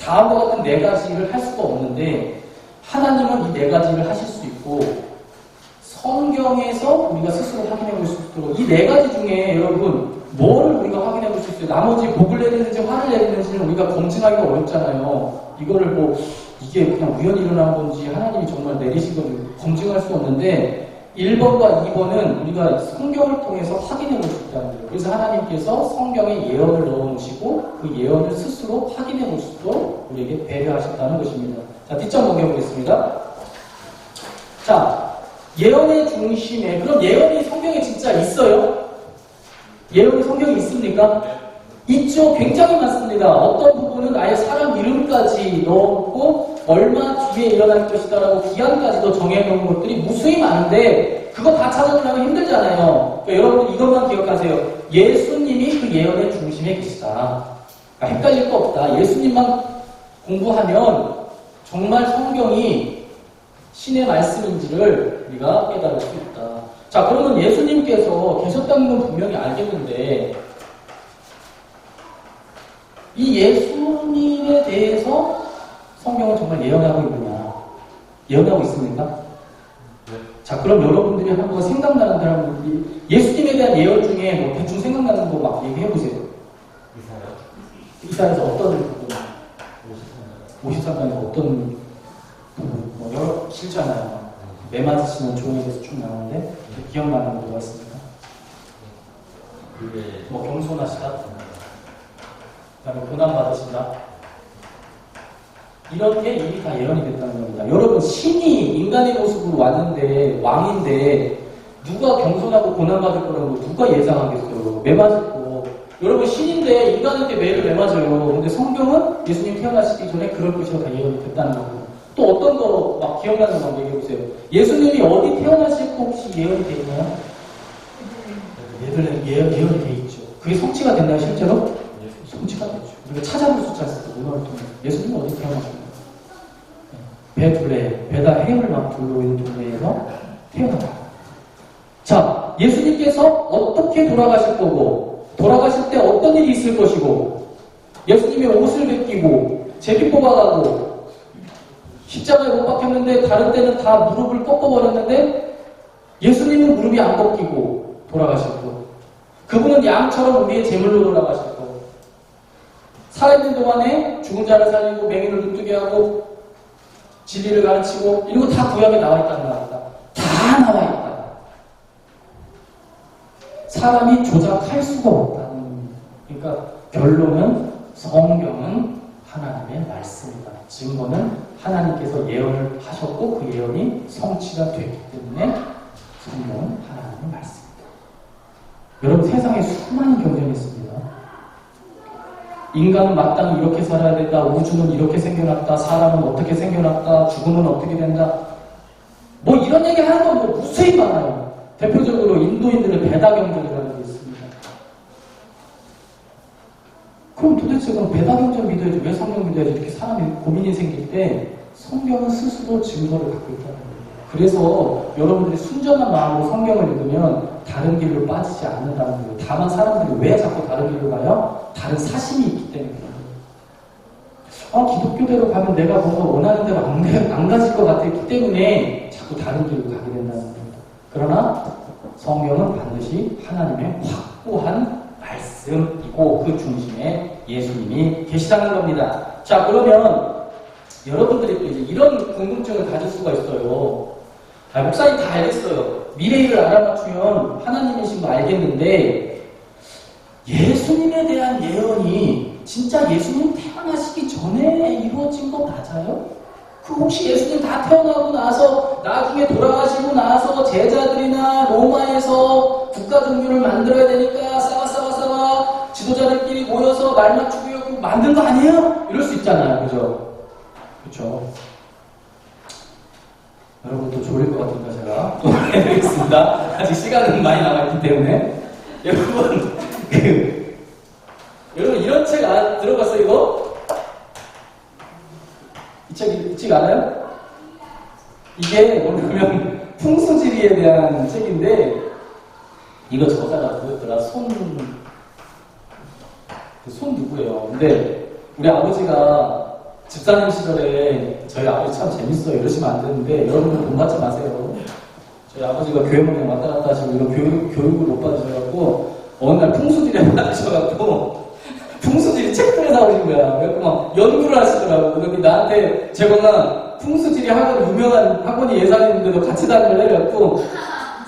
다음과 같은 4가지를 할 수가 없는데 하나님은 이 4가지를 하실 수 있고 성경에서 우리가 스스로 확인해 볼 수 있도록 이 4가지 중에 여러분 뭐를 우리가 확인해 볼 수 있어요? 나머지 복을 내리는지 화를 내리는지는 우리가 검증하기가 어렵잖아요. 이거를 이게 그냥 우연히 일어난 건지 하나님이 정말 내리신 건지 검증할 수 없는데 1번과 2번은 우리가 성경을 통해서 확인해 볼 수 있다는 거예요. 그래서 하나님께서 성경에 예언을 넣어놓으시고 그 예언을 스스로 확인해 볼 수 있도록 우리에게 배려하셨다는 것입니다. 자, 뒷장 넘겨보겠습니다. 자, 예언의 중심에, 그럼 예언이 성경에 진짜 있어요? 예언이 성경에 있습니까? 있죠. 굉장히 많습니다. 어떤 부분은 아예 사람 이름까지 넣었고 얼마 뒤에 일어날 것이다라고 기한까지도 정해놓은 것들이 무수히 많은데 그거 다 찾아주려면 힘들잖아요. 그러니까 여러분 이것만 기억하세요. 예수님이 그 예언의 중심에 계시다. 그러니까 헷갈릴 거 없다. 예수님만 공부하면 정말 성경이 신의 말씀인지를 우리가 깨달을 수 있다. 자, 그러면 예수님께서 계셨다는 건 분명히 알겠는데 이 예수님에 대해서 성경은 정말 예언하고 있느냐? 예언하고 있습니까?
네.
자, 그럼 여러분들이 한번 생각나는 사람들이 예수님에 대한 예언 중에 뭐 대충 생각나는 거 막 얘기해보세요.
이사요?
이사에서 어떤 부분? 53장에서 어떤 부분? 뭐 여러 실잖아요. 매 맞으시는 종에 대해서 쭉 나오는데 기억나는 거 뭐가 있습니까?
그게
뭐 겸손하시다, 그다음에 고난 받으신다. 이런 게 이미 다 예언이 됐다는 겁니다. 여러분 신이 인간의 모습으로 왔는데 왕인데 누가 겸손하고 고난 받을 거라고 누가 예상하겠어요? 매 맞을 거. 여러분 신인데 인간한테 매를 왜 맞아요? 근데 성경은 예수님 태어나시기 전에 그럴 것이라 다 예언이 됐다는 거고. 또 어떤 거 막 기억나는 거 얘기해보세요. 예수님이 어디 태어나실 거 혹시 예언이 돼 있나요? 예언이 돼 있죠. 그게 성취가 됐나요 실제로? 성취가 됐죠. 우리가 찾아볼 수 있지 않습니까? 문헌을 통해. 예수님은 어디 태어나셨나요? 베들레헴, 베다 해물 막 둘러 있는 동네에서 태어났다. 자, 예수님께서 어떻게 돌아가실 거고, 돌아가실 때 어떤 일이 있을 것이고, 예수님이 옷을 벗기고, 제비 뽑아가고, 십자가에 못 박혔는데 다른 때는 다 무릎을 꺾어버렸는데 예수님은 무릎이 안 꺾이고 돌아가실 거. 그분은 양처럼 우리의 제물로 돌아가실 거. 살아있는 동안에 죽은 자를 살리고 맹인을 눈뜨게 하고 진리를 가르치고 이런 거 다 구약에 나와 있다는 말이다. 다 나와 있다. 사람이 조작할 수가 없다는. 그러니까 결론은 성경은 하나님의 말씀이다. 증거는 하나님께서 예언을 하셨고 그 예언이 성취가 됐기 때문에 성경은 하나님의 말씀이다. 여러분 세상에 수많은 경전이 있습니다. 인간은 마땅히 이렇게 살아야 된다. 우주는 이렇게 생겨났다. 사람은 어떻게 생겨났다. 죽음은 어떻게 된다. 뭐 이런 얘기 하는 건 뭐 무수히 많아요. 대표적으로 인도인들의 배다경전이라는 게 있습니다. 그럼 도대체 그럼 배다경전 믿어야지 왜 성경 믿어야지 이렇게 사람이 고민이 생길 때 성경은 스스로 증거를 갖고 있다는 거예요. 그래서 여러분들이 순전한 마음으로 성경을 읽으면 다른 길로 빠지지 않는다는 거예요. 다만 사람들이 왜 자꾸 다른 길로 가요? 다른 사심이 있기 때문에 그래요. 기독교대로 가면 내가 뭔가 원하는 대로 안 가질 것 같았기 때문에 자꾸 다른 길로 가게 된다는 겁니다. 그러나 성경은 반드시 하나님의 확고한 말씀이고 그 중심에 예수님이 계시다는 겁니다. 자, 그러면 여러분들이 또 이제 이런 궁금증을 가질 수가 있어요. 목사님 다 알겠어요. 미래를 알아맞추면 하나님이신 거 알겠는데 예수님에 대한 예언이 진짜 예수님 태어나시기 전에 이루어진 거 맞아요? 그 혹시 예수님 다 태어나고 나서 나중에 돌아가시고 나서 제자들이나 로마에서 국가 종교를 만들어야 되니까 싸와 지도자들끼리 모여서 말 맞추고 만든 거 아니에요? 이럴 수 있잖아요. 그죠? 그렇죠. 여러분 또 졸릴 것 같으니까 제가 또 해드리겠습니다. 아직 시간은 많이 남았기 때문에 여러분 여러분 이런 책 들어봤어요 이거? 이 책 알아요? 이게 뭐냐면 풍수지리에 대한 책인데 이거 저자가 누구였더라? 손 누구예요? 근데 우리 아버지가 집사님 시절에 저희 아버지 참 재밌어요. 이러시면 안 되는데 여러분들 돈 받지 마세요. 저희 아버지가 교회만 왔다 갔다 하시고 이런 교육을 못 받으셔갖고 어느 날 풍수지리에 받으셔갖고 풍수지리 책들을 사오신 거야. 그래갖고 막 연구를 하시더라고. 근데 나한테 제가 풍수지리 학원 유명한 학원이 예산인데도 같이 다니려 해갖고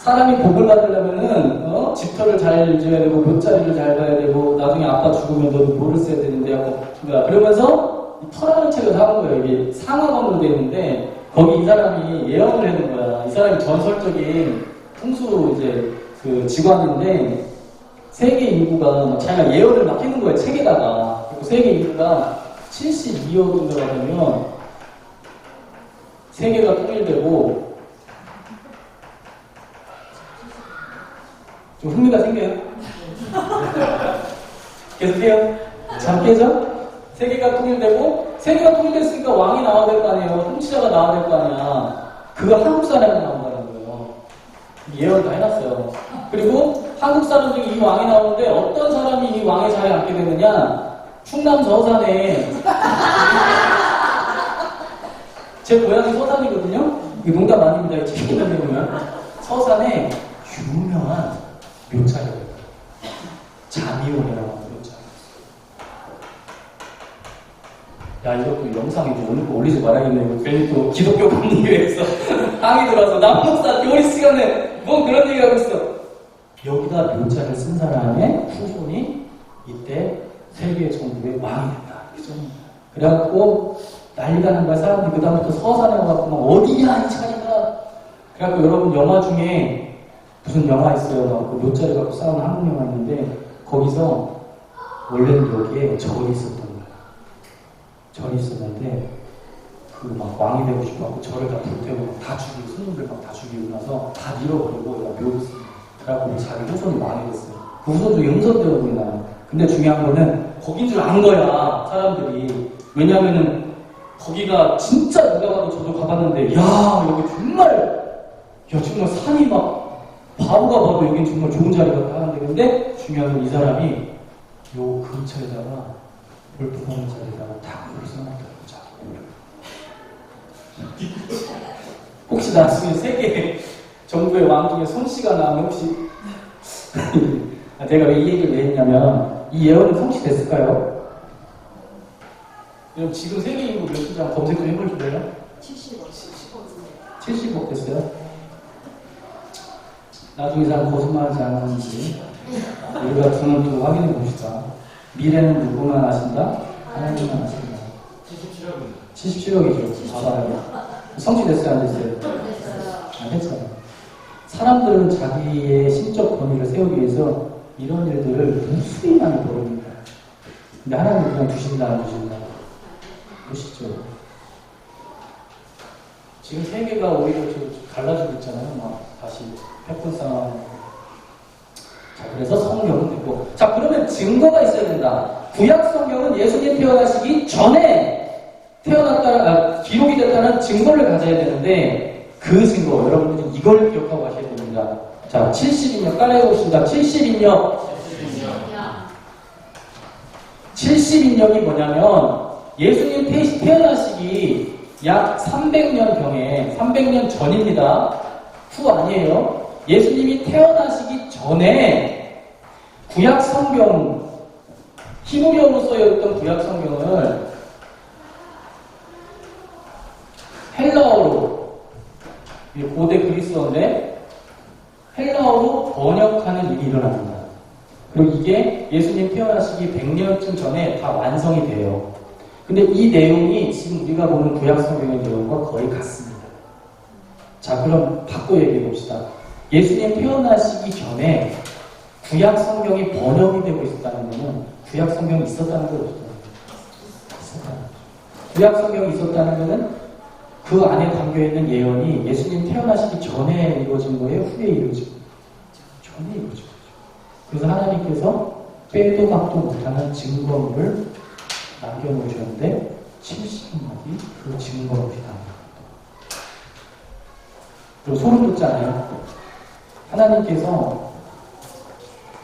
사람이 복을 받으려면은 집터를 잘 지어야 되고 묘자리를 잘 봐야 되고 나중에 아빠 죽으면 너도 뭐를 써야 되는데 하고 그러면서 터라는 책을 사온 거예요. 이게 상하권으로 되어 있는데 거기 이 사람이 예언을 해놓은 거야. 이 사람이 전설적인 풍수 이제 그 직관인데 세계 인구가 자기가 예언을 막 해놓은 거예요. 책에다가. 그리고 세계 인구가 72억인가 되면 세계가 통일되고 좀 흥미가 생겨요? 계속해요? 잠 깨져? 세계가 통일되고, 세계가 통일됐으니까 왕이 나와야 될 거 아니에요. 통치자가 나와야 될 거 아니야. 그거 한국 사람이 나온다는 거예요. 예언 다 해놨어요. 그리고 한국 사람 중에 이 왕이 나오는데 어떤 사람이 이 왕의 자리에 앉게 되느냐? 충남 서산에 제 고향이 서산이거든요. 이거 농담 아닙니다. 책임감에 보면 서산에 유명한 묘차예요. 자미원이라고 하는 묘차. 야, 이것도 영상이고 오늘 거 올리지 말아야겠네. 이거 괜히 또 기독교 감리교회에서 항의 들어와서 남목사 교리 시간에 뭐 그런 얘기 하고 있어. 여기다 묘차를 쓴 사람의 후손이 이때 세계 정부의 왕이 됐다. 그죠? 그래갖고 난리가 난 거야. 사람들이 그다음부터 서산에 와갖고 막 어디야 이 자리가. 그래갖고 여러분 영화 중에 무슨 영화 있어요. 막 그 묘차를 갖고 싸우는 한국 영화 있는데 거기서 원래는 여기에 절이 있었던 거야. 절이 있었는데 그 막 왕이 되고 싶어갖고 절을 다 불태우고 다 죽이고 스님들 막 다 죽이고 나서 다 밀어버리고 묘를 씁니다. 그래갖고 자기 후손이 왕이 됐어요. 그 후손도 영선되어 나요. 근데 중요한 거는 거긴 줄 안 거야 사람들이. 왜냐면은 거기가 진짜 누가 봐도 저도 가봤는데 야 여기 정말 산이 막 바보가 봐도 여긴 정말 좋은 자리 같다 하는데 근데 중요한 건 이 사람이 요 근처에다가 볼품하는 자리에다가 탁을 써놨다고 혹시 나중에 세계 정부의 왕 중에 손씨가 나오면 혹시 내가 왜 이 얘기를 왜 했냐면 이 예언은 성취됐을까요? 여러분 지금 세계 인구 몇 주장 검색 좀 해볼 줄래요? 70억 됐어요? 나중에 사람 거짓말하지 않았는지 우리가 두는 두 확인해 봅시다. 미래는 누구만 아신다? 하나님만 아신다. 77억이죠. 봐봐요. 성취됐어요? 안 됐어요? 안 됐잖아요. 사람들은 자기의 신적 권위를 세우기 위해서 이런 일들을 무수히 많이 벌입니다. 근데 하나님은 그냥 두신다 안 두신다? 보시죠. 지금 세계가 오히려 갈라지고 있잖아요. 막 다시 패권 상황. 자, 그래서 성경은 됐고. 자, 그러면 증거가 있어야 된다. 구약 성경은 예수님 태어나시기 전에 기록이 됐다는 증거를 가져야 되는데 그 증거 여러분들이 이걸 기억하고 가셔야 됩니다. 자, 70인역 깔아보십니다. 70인역이 뭐냐면 예수님 태어나시기 약 300년경에 300년 전입니다. 후 아니에요. 예수님이 태어나시기 전에 구약 성경 히브리어로 써있던 구약 성경을 헬라어로 고대 그리스어인데 헬라어로 번역하는 일이 일어납니다. 그리고 이게 예수님 태어나시기 100년쯤 전에 다 완성이 돼요. 근데 이 내용이 지금 우리가 보는 구약 성경의 내용과 거의 같습니다. 자, 그럼 바꿔 얘기해 봅시다. 예수님 태어나시기 전에 구약 성경이 번역이 되고 있었다는 것은 구약 성경이 있었다는 거 없었다는 거죠. 있었다는 거죠. 구약 성경이 있었다는 것은 그 안에 담겨있는 예언이 예수님 태어나시기 전에 이루어진 거예요? 후에 이루어진 거예요? 전에 이루어진 거죠. 그래서 하나님께서 빼도 박도 못하는 증거물을 남겨놓으셨는데 70인역이 그 증거물이다. 그리고 소름 돋잖아요. 하나님께서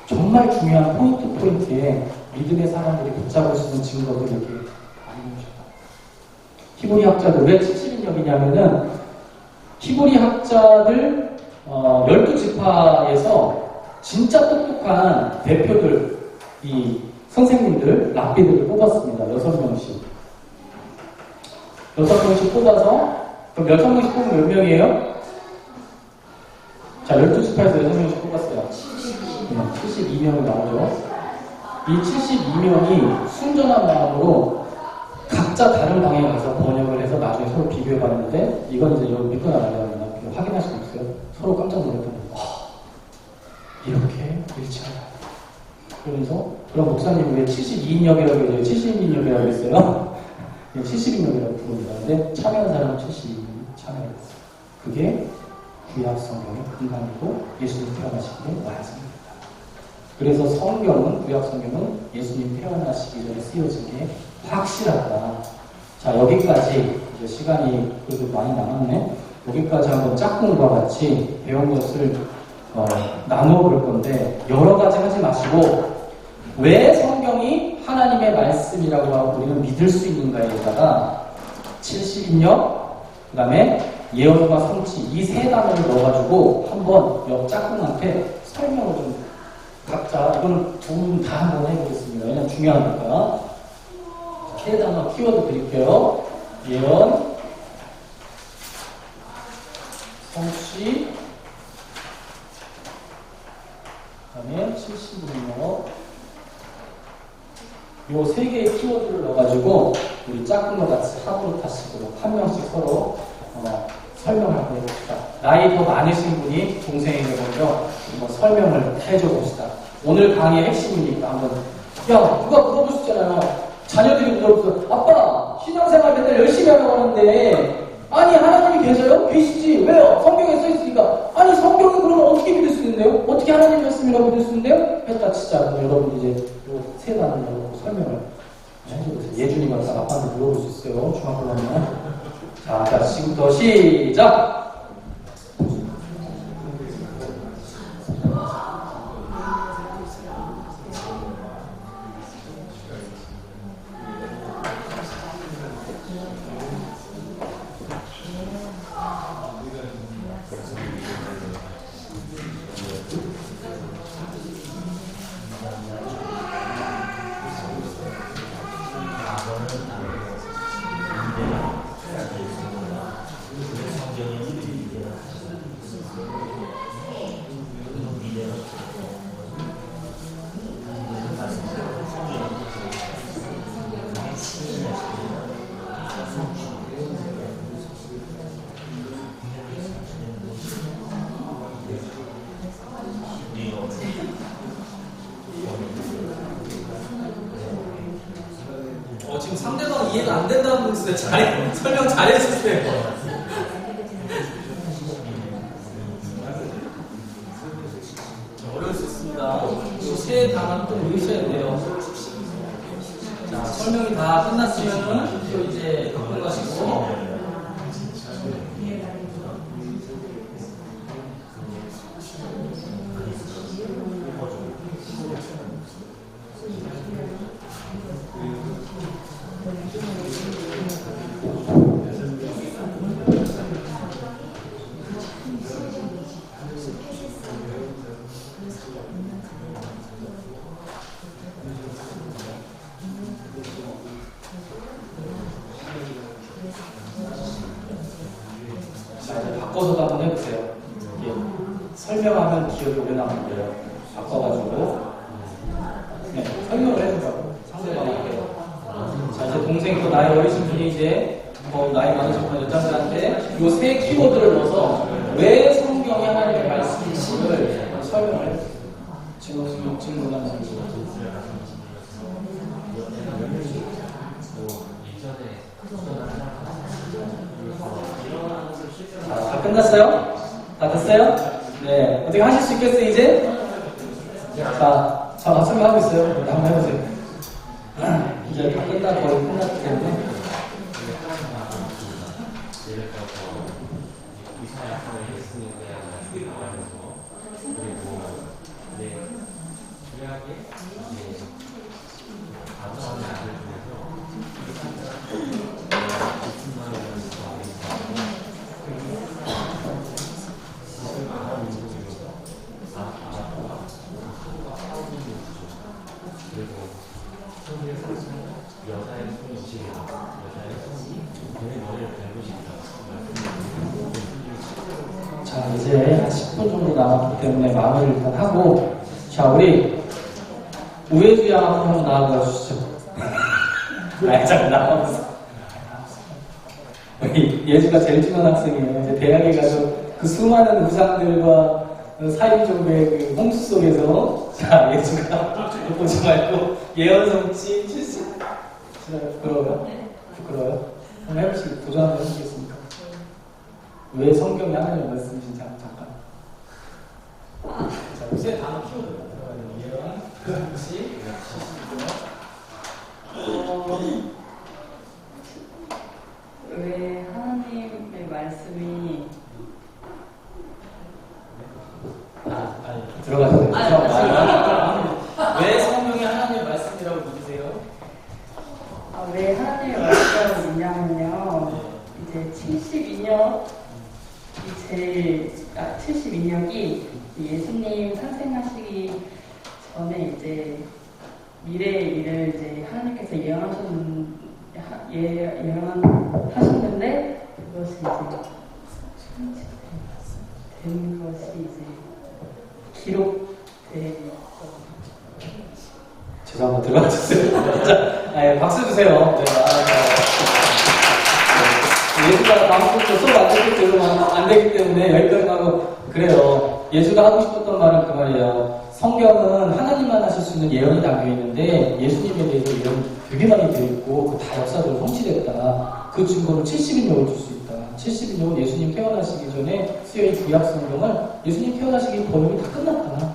정말 중요한 포인트에 믿음의 사람들이 붙잡을 수 있는 증거들을 이렇게 알려주셨다. 히브리 학자들 왜 70인역이냐면은 히브리 학자들 12지파에서 진짜 똑똑한 대표들 이 선생님들, 랍비들을 뽑았습니다. 6명씩. 6명씩 뽑아서 그럼 6명씩 뽑으면 몇 명이에요? 자, 12지파에서 6명씩 뽑았어요. 72명이 나오죠. 이 72명이 순전한 마음으로 각자 다른 방에 가서 번역을 해서 나중에 서로 비교해봤는데 이건 이제 여기 믿고 나가려면 확인할 수 없어요. 서로 깜짝 놀랐던 거예요. 이렇게 일치하다. 그러면서 그럼 목사님 왜 72인역이라고 해요? 72인역이라고 했어요? 72인역이라고 부릅니다. 근데 참여한 사람은 72인역이 참여했어요. 그게 구약 성경의 근간이고 예수님 태어나시기에 완성입니다. 그래서 성경은, 구약 성경은 예수님 태어나시기 전에 쓰여진 게 확실하다. 자, 여기까지 이제 시간이 그래도 많이 남았네. 여기까지 한번 짝꿍과 같이 배운 것을 나눠볼 건데, 여러 가지 하지 마시고 왜 성경이 하나님의 말씀이라고 하고 우리는 믿을 수 있는가에다가 70인역, 그 다음에 예언과 성취, 이 세 단어를 넣어가지고 한번 옆 짝꿍한테 설명을 좀 각자, 이거는 두 분 다 한번 해보겠습니다. 왜냐면 중요하니까. 세 단어 키워드 드릴게요. 예언, 성취, 그 다음에 70인역. 요 세 개의 키워드를 넣어가지고 우리 짝꿍과 같이 하루 타식으로 한 명씩 서로 설명을 한번 해봅시다. 나이 더 많으신 분이 동생에게 먼저 한번 설명을 해줘 봅시다. 오늘 강의의 핵심이니까 한번. 야, 누가 물어보셨잖아요. 자녀들이 물어보서 아빠 신앙생활 맨날 열심히 하려고 하는데 아니 하나님이 계세요? 계시지. 왜요? 성경에 써있으니까. 아니 성경이 그러면 어떻게 믿을 수 있는데요? 어떻게 하나님 말씀이라고 믿을 수 있는데요? 했다 치자. 그럼 여러분 이제 요 세 단어를 설명을 해줘보세요. 예준이가 아빠한테 물어볼 수 있어요. 중학교 가면. 자, 지금부터 시작!
지금 상대방 이해가 안 된다는 분 있어요. 설명 잘해주세요. 어려울 수 있습니다. 이 세 단어 또 읽으셔야 돼요. 자, 설명이 다 끝났으면은 또 이제 바꾼 것이고.
자, 이제 바꿔서도 한번 해보세요. 예. 설명하면 기억이 오래 남는데요. 바꿔가지고. 네, 설명을 해준다고. 상대방한테. 자, 이제 동생이 또 나이 어리신 분이 이제 나이 많으신 분 여자들한테 요 세 키워드를 넣어서 왜 성경이 하나님의 말씀인지를 설명을 해주세요. 지금 질문하는 거죠. 다 끝났어요? 다 됐어요? 네. 어떻게 하실 수 있겠어요, 이제? 자, 설명하고 있어요. 네, 한번 해보세요. 이제 다 거의 끝났기 때문에. 자, 이제 한 10분 정도 남았기 때문에 마무리를 일단 하고, 자, 우리 우회주 양 한번 나와봐 주시죠. 잠깐 나와보세요. 우리 예주가 제일 중요한 학생이에요. 이제 대학에 가서 그 수많은 우상들과 사인종교의 그 홍수 속에서, 자, 예주가 보지 말고 예언성취 70. 부끄러워요? 부끄러워요? 한번 해보시고 도전 한번 해보시겠습니까? 왜 성경이 하나님의 말씀이신지 잠깐. 자, 요새 단어 키워드가 들어가야 돼요. 예언.
혹시
왜 하나님의 말씀이
들어가도 되죠?
왜 성경이 하나님의 말씀이라고 믿으세요?
왜 하나님의 말씀이라고 믿냐면요. 이제 72년이 예수님 탄생하시기 전에 이제 미래의 일을 이제 하나님께서 예언하셨는데 그것이 이제 된 것이 이제 기록된
죄송합니다. 들어가 주세요. 자, 박수 주세요. 네, 예수가 방송도 수업 안 되기 때문에 안 되기 때문에 여기까지 하고 그래요. 예수가 하고 싶었던 말은 그 말이에요. 성경은 하나님만 하실 수 있는 예언이 담겨 있는데 예수님에 대해서 예언이 되게 많이 되어 있고 그 다 역사적으로 성취됐다. 그 증거로 70인력을 줄 수 있다. 70인력은 예수님 태어나시기 전에 쓰여있는 구약 성경을 예수님 태어나시기 번역이 다 끝났다.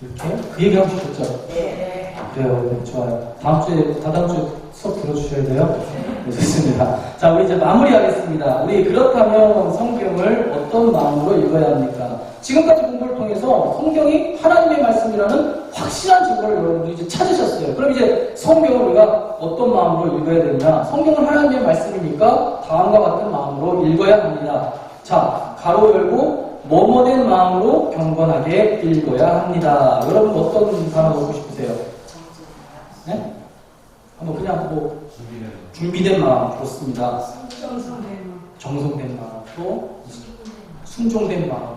이렇게 그 얘기 하고 싶었죠?
네.
그래요. 네, 좋아요. 다다음 주에 수업 들어주셔야 돼요. 네, 좋습니다. 자, 우리 이제 마무리하겠습니다. 우리 그렇다면 성경을 어떤 마음으로 읽어야 합니까? 지금까지 공부를 통해서 성경이 하나님의 말씀이라는 확실한 증거를 여러분들이 이제 찾으셨어요. 그럼 이제 성경을 우리가 어떤 마음으로 읽어야 되냐? 성경은 하나님의 말씀이니까 다음과 같은 마음으로 읽어야 합니다. 자, 가로 열고 뭐뭐된 마음으로 경건하게 읽어야 합니다. 여러분 어떤 단어 넣고 싶으세요? 네? 한번 그냥 뭐 준비된 마음 좋습니다. 정성된 마음 또 순종된 마음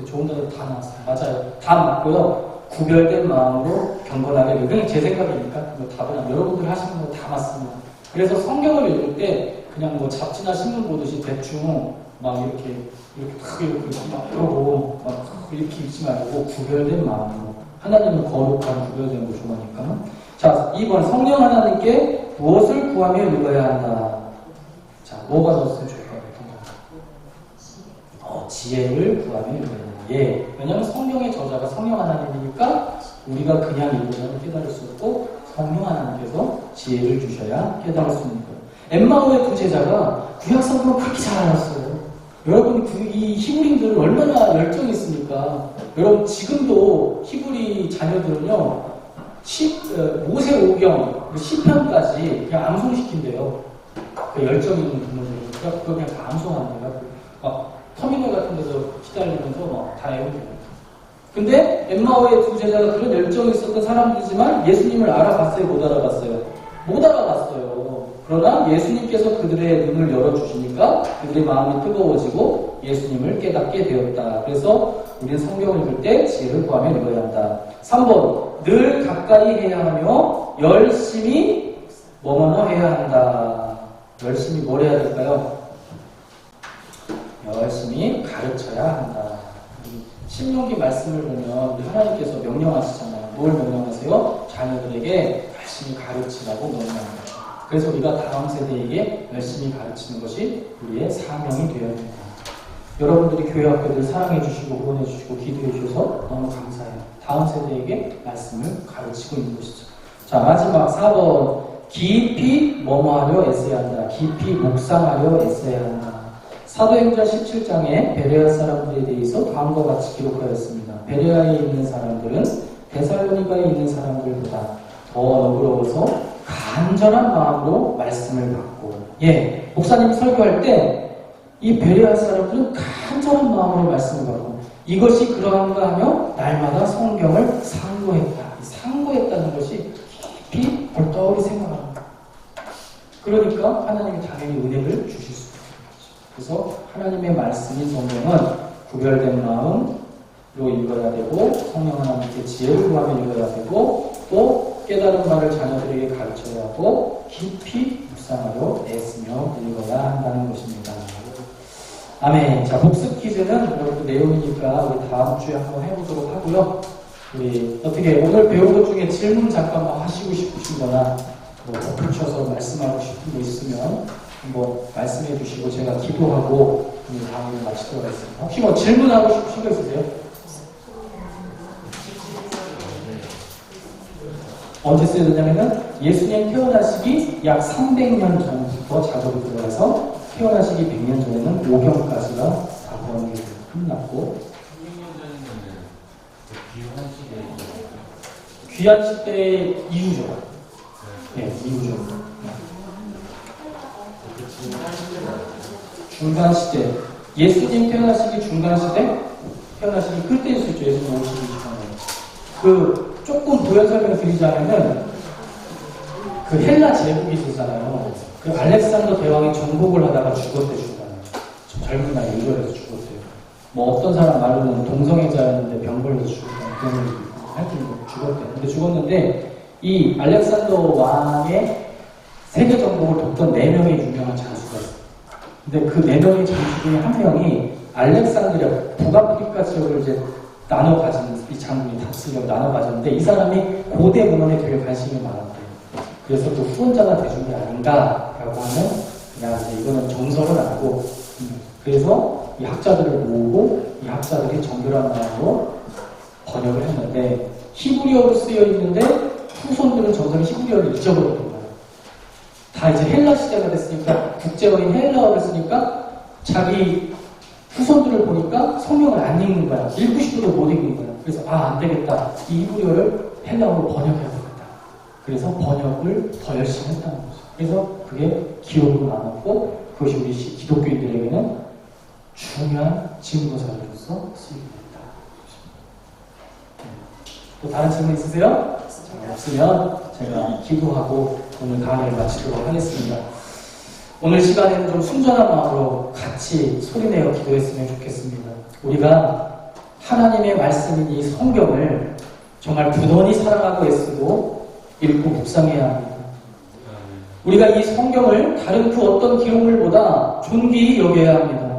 좋은 단어 다 나왔어요. 맞아요. 다 맞고요. 구별된 마음으로 경건하게 그냥 제 생각이니까 뭐 답은 여러분들 하시는 거 다 맞습니다. 그래서 성경을 읽을 때 그냥 뭐 잡지나 신문 보듯이 대충 막 이렇게 막 그러고 막 이렇게 읽지 말고 구별된 마음으로 하나님은 거룩한 구별된 거 좋아하니까. 자, 2번 성령 하나님께 무엇을 구하며 읽어야 한다. 자, 뭐가 넣었으면 좋을까요? 지혜를 구하며 읽어야 한다. 예, 왜냐하면 성령의 저자가 성령 하나님이니까 우리가 그냥 읽으면 깨달을 수 없고 성령 하나님께서 지혜를 주셔야 깨달을 수 있는 거예요. 엠마오의 두 제자가 구약 성경을 그렇게 잘 알았어요. 여러분 이 히브리인들은 얼마나 열정이 있습니까? 여러분 지금도 히브리 자녀들은요 모세 오경 시편까지 그냥 암송시킨대요. 그 열정 있는 분들은 그거 그냥 다 암송하는 거예요. 막 터미널 같은 데서 기다리면서 막 다 외우고. 근데 엠마오의 두 제자가 그런 열정이 있었던 사람들이지만 예수님을 알아봤어요? 못 알아봤어요? 못 알아봤어요. 그러나 예수님께서 그들의 눈을 열어주시니까 그들의 마음이 뜨거워지고 예수님을 깨닫게 되었다. 그래서 우리는 성경을 읽을 때 지혜를 구하며 읽어야 한다. 3번 늘 가까이 해야 하며 열심히 뭐뭐뭐 해야 한다. 열심히 뭘 해야 될까요? 열심히 가르쳐야 한다. 신명기 말씀을 보면 우리 하나님께서 명령하시잖아요. 뭘 명령하세요? 자녀들에게 열심히 가르치라고 명령합니다. 그래서 우리가 다음 세대에게 열심히 가르치는 것이 우리의 사명이 되어야 됩니다. 여러분들이 교회 학교들 사랑해 주시고 후원해 주시고 기도해 주셔서 너무 감사해요. 다음 세대에게 말씀을 가르치고 있는 것이죠. 자, 마지막 4번 깊이 뭐뭐하려 애써야 한다. 깊이 묵상하려 애써야 한다. 사도행전 17장에 베레아 사람들에 대해서 다음과 같이 기록하였습니다. 베레아에 있는 사람들은 데살로니가에 있는 사람들보다 더 너그러워서 간절한 마음으로 말씀을 받고, 예, 목사님이 설교할 때 이 베레아 사람들은 간절한 마음으로 말씀을 받고 이것이 그러한가 하며 날마다 성경을 상고했다. 상고했다는 것이 깊이 벌떡이 생각합니다. 그러니까 하나님이 당연히 은혜를 주실 수 있는 거죠. 그래서 하나님의 말씀인 성경은 구별된 마음으로 읽어야 되고 성령 하나님께 지혜를 구하며 읽어야 되고 또 깨달은 말을 자녀들에게 가르쳐야 하고 깊이 묵상하려 애쓰며 읽어야 한다는 것입니다. 아멘. 자, 복습 퀴즈는 여러분 내용이니까 우리 다음 주에 한번 해보도록 하고요. 우리 어떻게 오늘 배운 것 중에 질문 잠깐만 하시고 싶으신 거나 뭐 덧붙여서 말씀하고 싶은 거 있으면 한번 말씀해 주시고 제가 기도하고 오늘 다음에 마치도록 하겠습니다. 혹시 뭐 질문하고 싶으신 거 있으세요? 언제 쓰여졌냐면은 예수님 태어나시기 약 300년 전부터 작업이 들어가서 태어나시기 100년 전에는 오경까지가 다 번역이 끝났고
300년 전이면 귀한 시대에
귀한 시대 이후죠. 네, 이후죠. 중간 시대. 예수님 태어나시기 중간 시대? 태어나시기 그때일 수 있죠. 예수님 52시간에. 조금 부연 설명을 드리자면은, 헬라 제국이 있었잖아요. 알렉산더 대왕이 정복을 하다가 죽었대, 중간에. 좀 젊은 나이에 이거에서 죽었대요. 뭐 어떤 사람 말로는 동성애자였는데 병 걸려서 죽었다는 그런 얘기 있고, 하여튼 뭐 죽었대. 근데 죽었는데, 이 알렉산더 왕의 세계 정복을 돕던 4명의 유명한 장수가 있어요. 근데 그 4명의 장수 중에 한 명이 알렉산드리아, 북아프리카 지역을 이제 나눠 가진 이 장군이 답쓰려고 나눠 가졌는데 이 사람이 고대 문헌에 되게 관심이 많았대요. 그래서 그 후원자가 돼준 게 아닌가라고 하는 그냥 이제 이거는 정설은 아니고 그래서 이 학자들을 모으고 이 학자들이 정교한 마음으로 번역을 했는데 히브리어로 쓰여 있는데 후손들은 점점 히브리어를 잊어버렸던 거예요. 다 이제 헬라 시대가 됐으니까 국제어인 헬라어를 쓰니까 자기 후손들을 보니까 성경을 안 읽는 거야. 읽고 싶어도 못 읽는 거야. 그래서 안 되겠다. 이 히브리어를 헬라어로 번역해야 되겠다. 그래서 번역을 더 열심히 했다는 거죠. 그래서 그게 기록으로 남았고 그것이 우리 기독교인들에게는 중요한 증거자료로서 쓰이게 됐다. 또 다른 질문 있으세요? 없으면 제가 기도하고 오늘 강의를 마치도록 하겠습니다. 오늘 시간에는 좀 순전한 마음으로 같이 소리내어 기도했으면 좋겠습니다. 우리가 하나님의 말씀인 이 성경을 정말 부단히 사랑하고 애쓰고 읽고 묵상해야 합니다. 우리가 이 성경을 다른 그 어떤 기록물보다 존귀히 여겨야 합니다.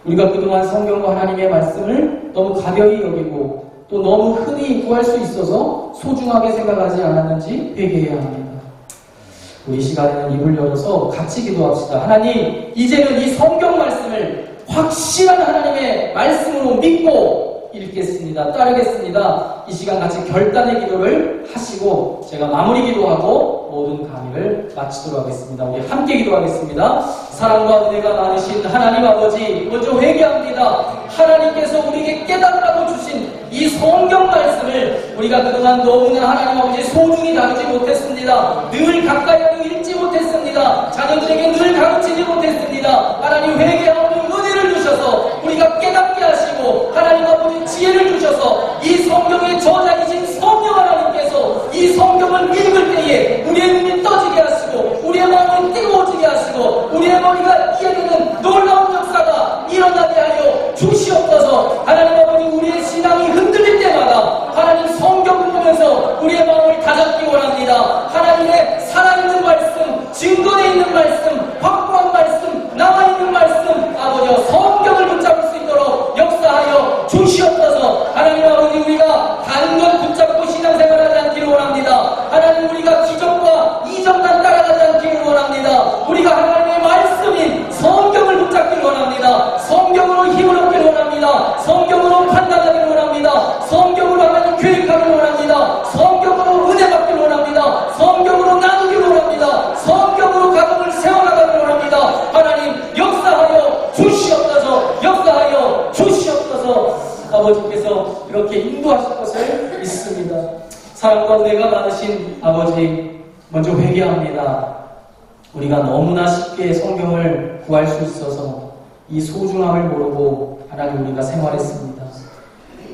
우리가 그동안 성경과 하나님의 말씀을 너무 가벼이 여기고 또 너무 흔히 구할 수 있어서 소중하게 생각하지 않았는지 회개해야 합니다. 우리 시간에는 입을 열어서 같이 기도합시다. 하나님, 이제는 이 성경 말씀을 확실한 하나님의 말씀으로 믿고 읽겠습니다. 따르겠습니다. 이 시간 같이 결단의 기도를 하시고 제가 마무리 기도하고 모든 강의를 마치도록 하겠습니다. 우리 함께 기도하겠습니다. 사랑과 은혜가 많으신 하나님 아버지, 먼저 회개합니다. 하나님께서 우리에게 깨달으라고 주신 이 성경 말씀을 우리가 그동안 너무나 하나님 아버지 소중히 다루지 못했습니다. 늘 가까이 하고 읽지 못했습니다. 자녀들에게 늘 가르치지 못했습니다. 하나님 회개하는 은혜를 주셔서 우리가 깨닫게 하시고 하나님 아버지 지혜를 주셔서 이 성경의 저자이신 성령 하나님께서 이 성경을 읽을 때에 우리의 눈이 떠지게 하시고 우리의 마음이 뜨거워지게 하시고 우리의 머리가 이해되는 놀라운 역사가 일어나게 하여 주시옵소서. 하나님 아버지 우리의 신앙이 흔들릴 때마다 하나님 성경을 보면서 우리의 마음을 다잡기 원합니다. 하나님의 살아있는 말씀, 증거되어 있는 말씀, 확고한 말씀, 남아있는 말씀, 아버지여 성경을 붙잡을 수 있도록 역사하여 주시옵소서. 하나님 아버지 우리가 단건 붙잡고 신앙생활하지 않기를 원합니다. 하나님 우리가 기적과 이적만 따라가지 않기를 원합니다. 우리가 하나님의 말씀인 성경을 붙잡기를 원합니다. 성경으로 힘을 얻기를 원합니다. 성경으로 판단하기를 원합니다. 성경으로 하나님 교육하기를 원합니다. 성경으로 은혜 받기를 원합니다. 성경으로 나누기를 원합니다. 성경으로 가정을 세워나가기를 원합니다. 하나님 역사하여 주시옵소서. 역사하여 주시옵소서. 아버지께서 이렇게 인도하실 것을 믿습니다. 사랑과 은혜가 많으신 아버지, 먼저 회개합니다. 우리가 너무나 쉽게 성경을 구할 수 있어서 이 소중함을 모르고 하나님 우리가 생활했습니다.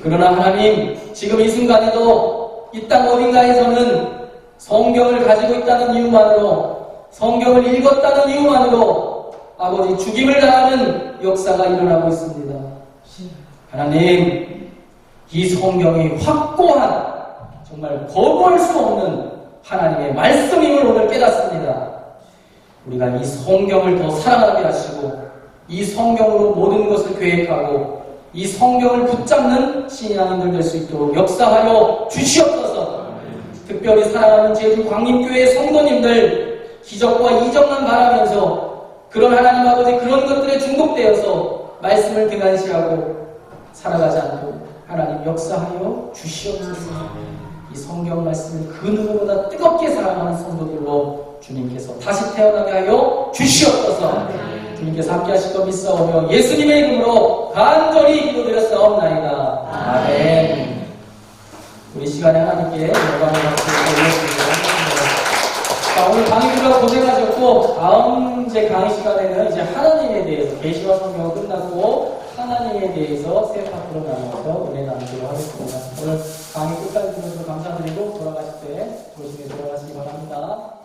그러나 하나님 지금 이 순간에도 이 땅 어딘가에서는 성경을 가지고 있다는 이유만으로 성경을 읽었다는 이유만으로 아버지 죽임을 당하는 역사가 일어나고 있습니다. 하나님 이 성경이 확고한 정말 거부할 수 없는 하나님의 말씀임을 오늘 깨닫습니다. 우리가 이 성경을 더 사랑하게 하시고 이 성경으로 모든 것을 계획하고 이 성경을 붙잡는 신앙인들 될 수 있도록 역사하여 주시옵소서. 특별히 사랑하는 제주 광림교회 성도님들 기적과 이적만 바라면서 그런 하나님 아버지 그런 것들에 중독되어서 말씀을 등한시하고 살아가지 않도록 하나님 역사하여 주시옵소서. 이 성경 말씀을 그 누구보다 뜨겁게 사랑하는 성도들로 주님께서 다시 태어나게 하여 주시옵소서. 주님께서 함께 하실 것 믿사오며 예수님의 이름으로 간절히 기도드렸사옵나이다. 아멘. 우리 시간에 하나님께 영광을 받습니다. 자, 오늘 강의들과 고생하셨고 다음 제 강의 시간에는 이제 하나님에 대해서 계시와 성경은 끝났고 하나님에 대해서 세 파트로 나눠서 은혜 나누기로 하겠습니다. 오늘 강의 끝까지 들어주셔서 감사드리고 돌아가실 때 조심히 돌아가시기 바랍니다.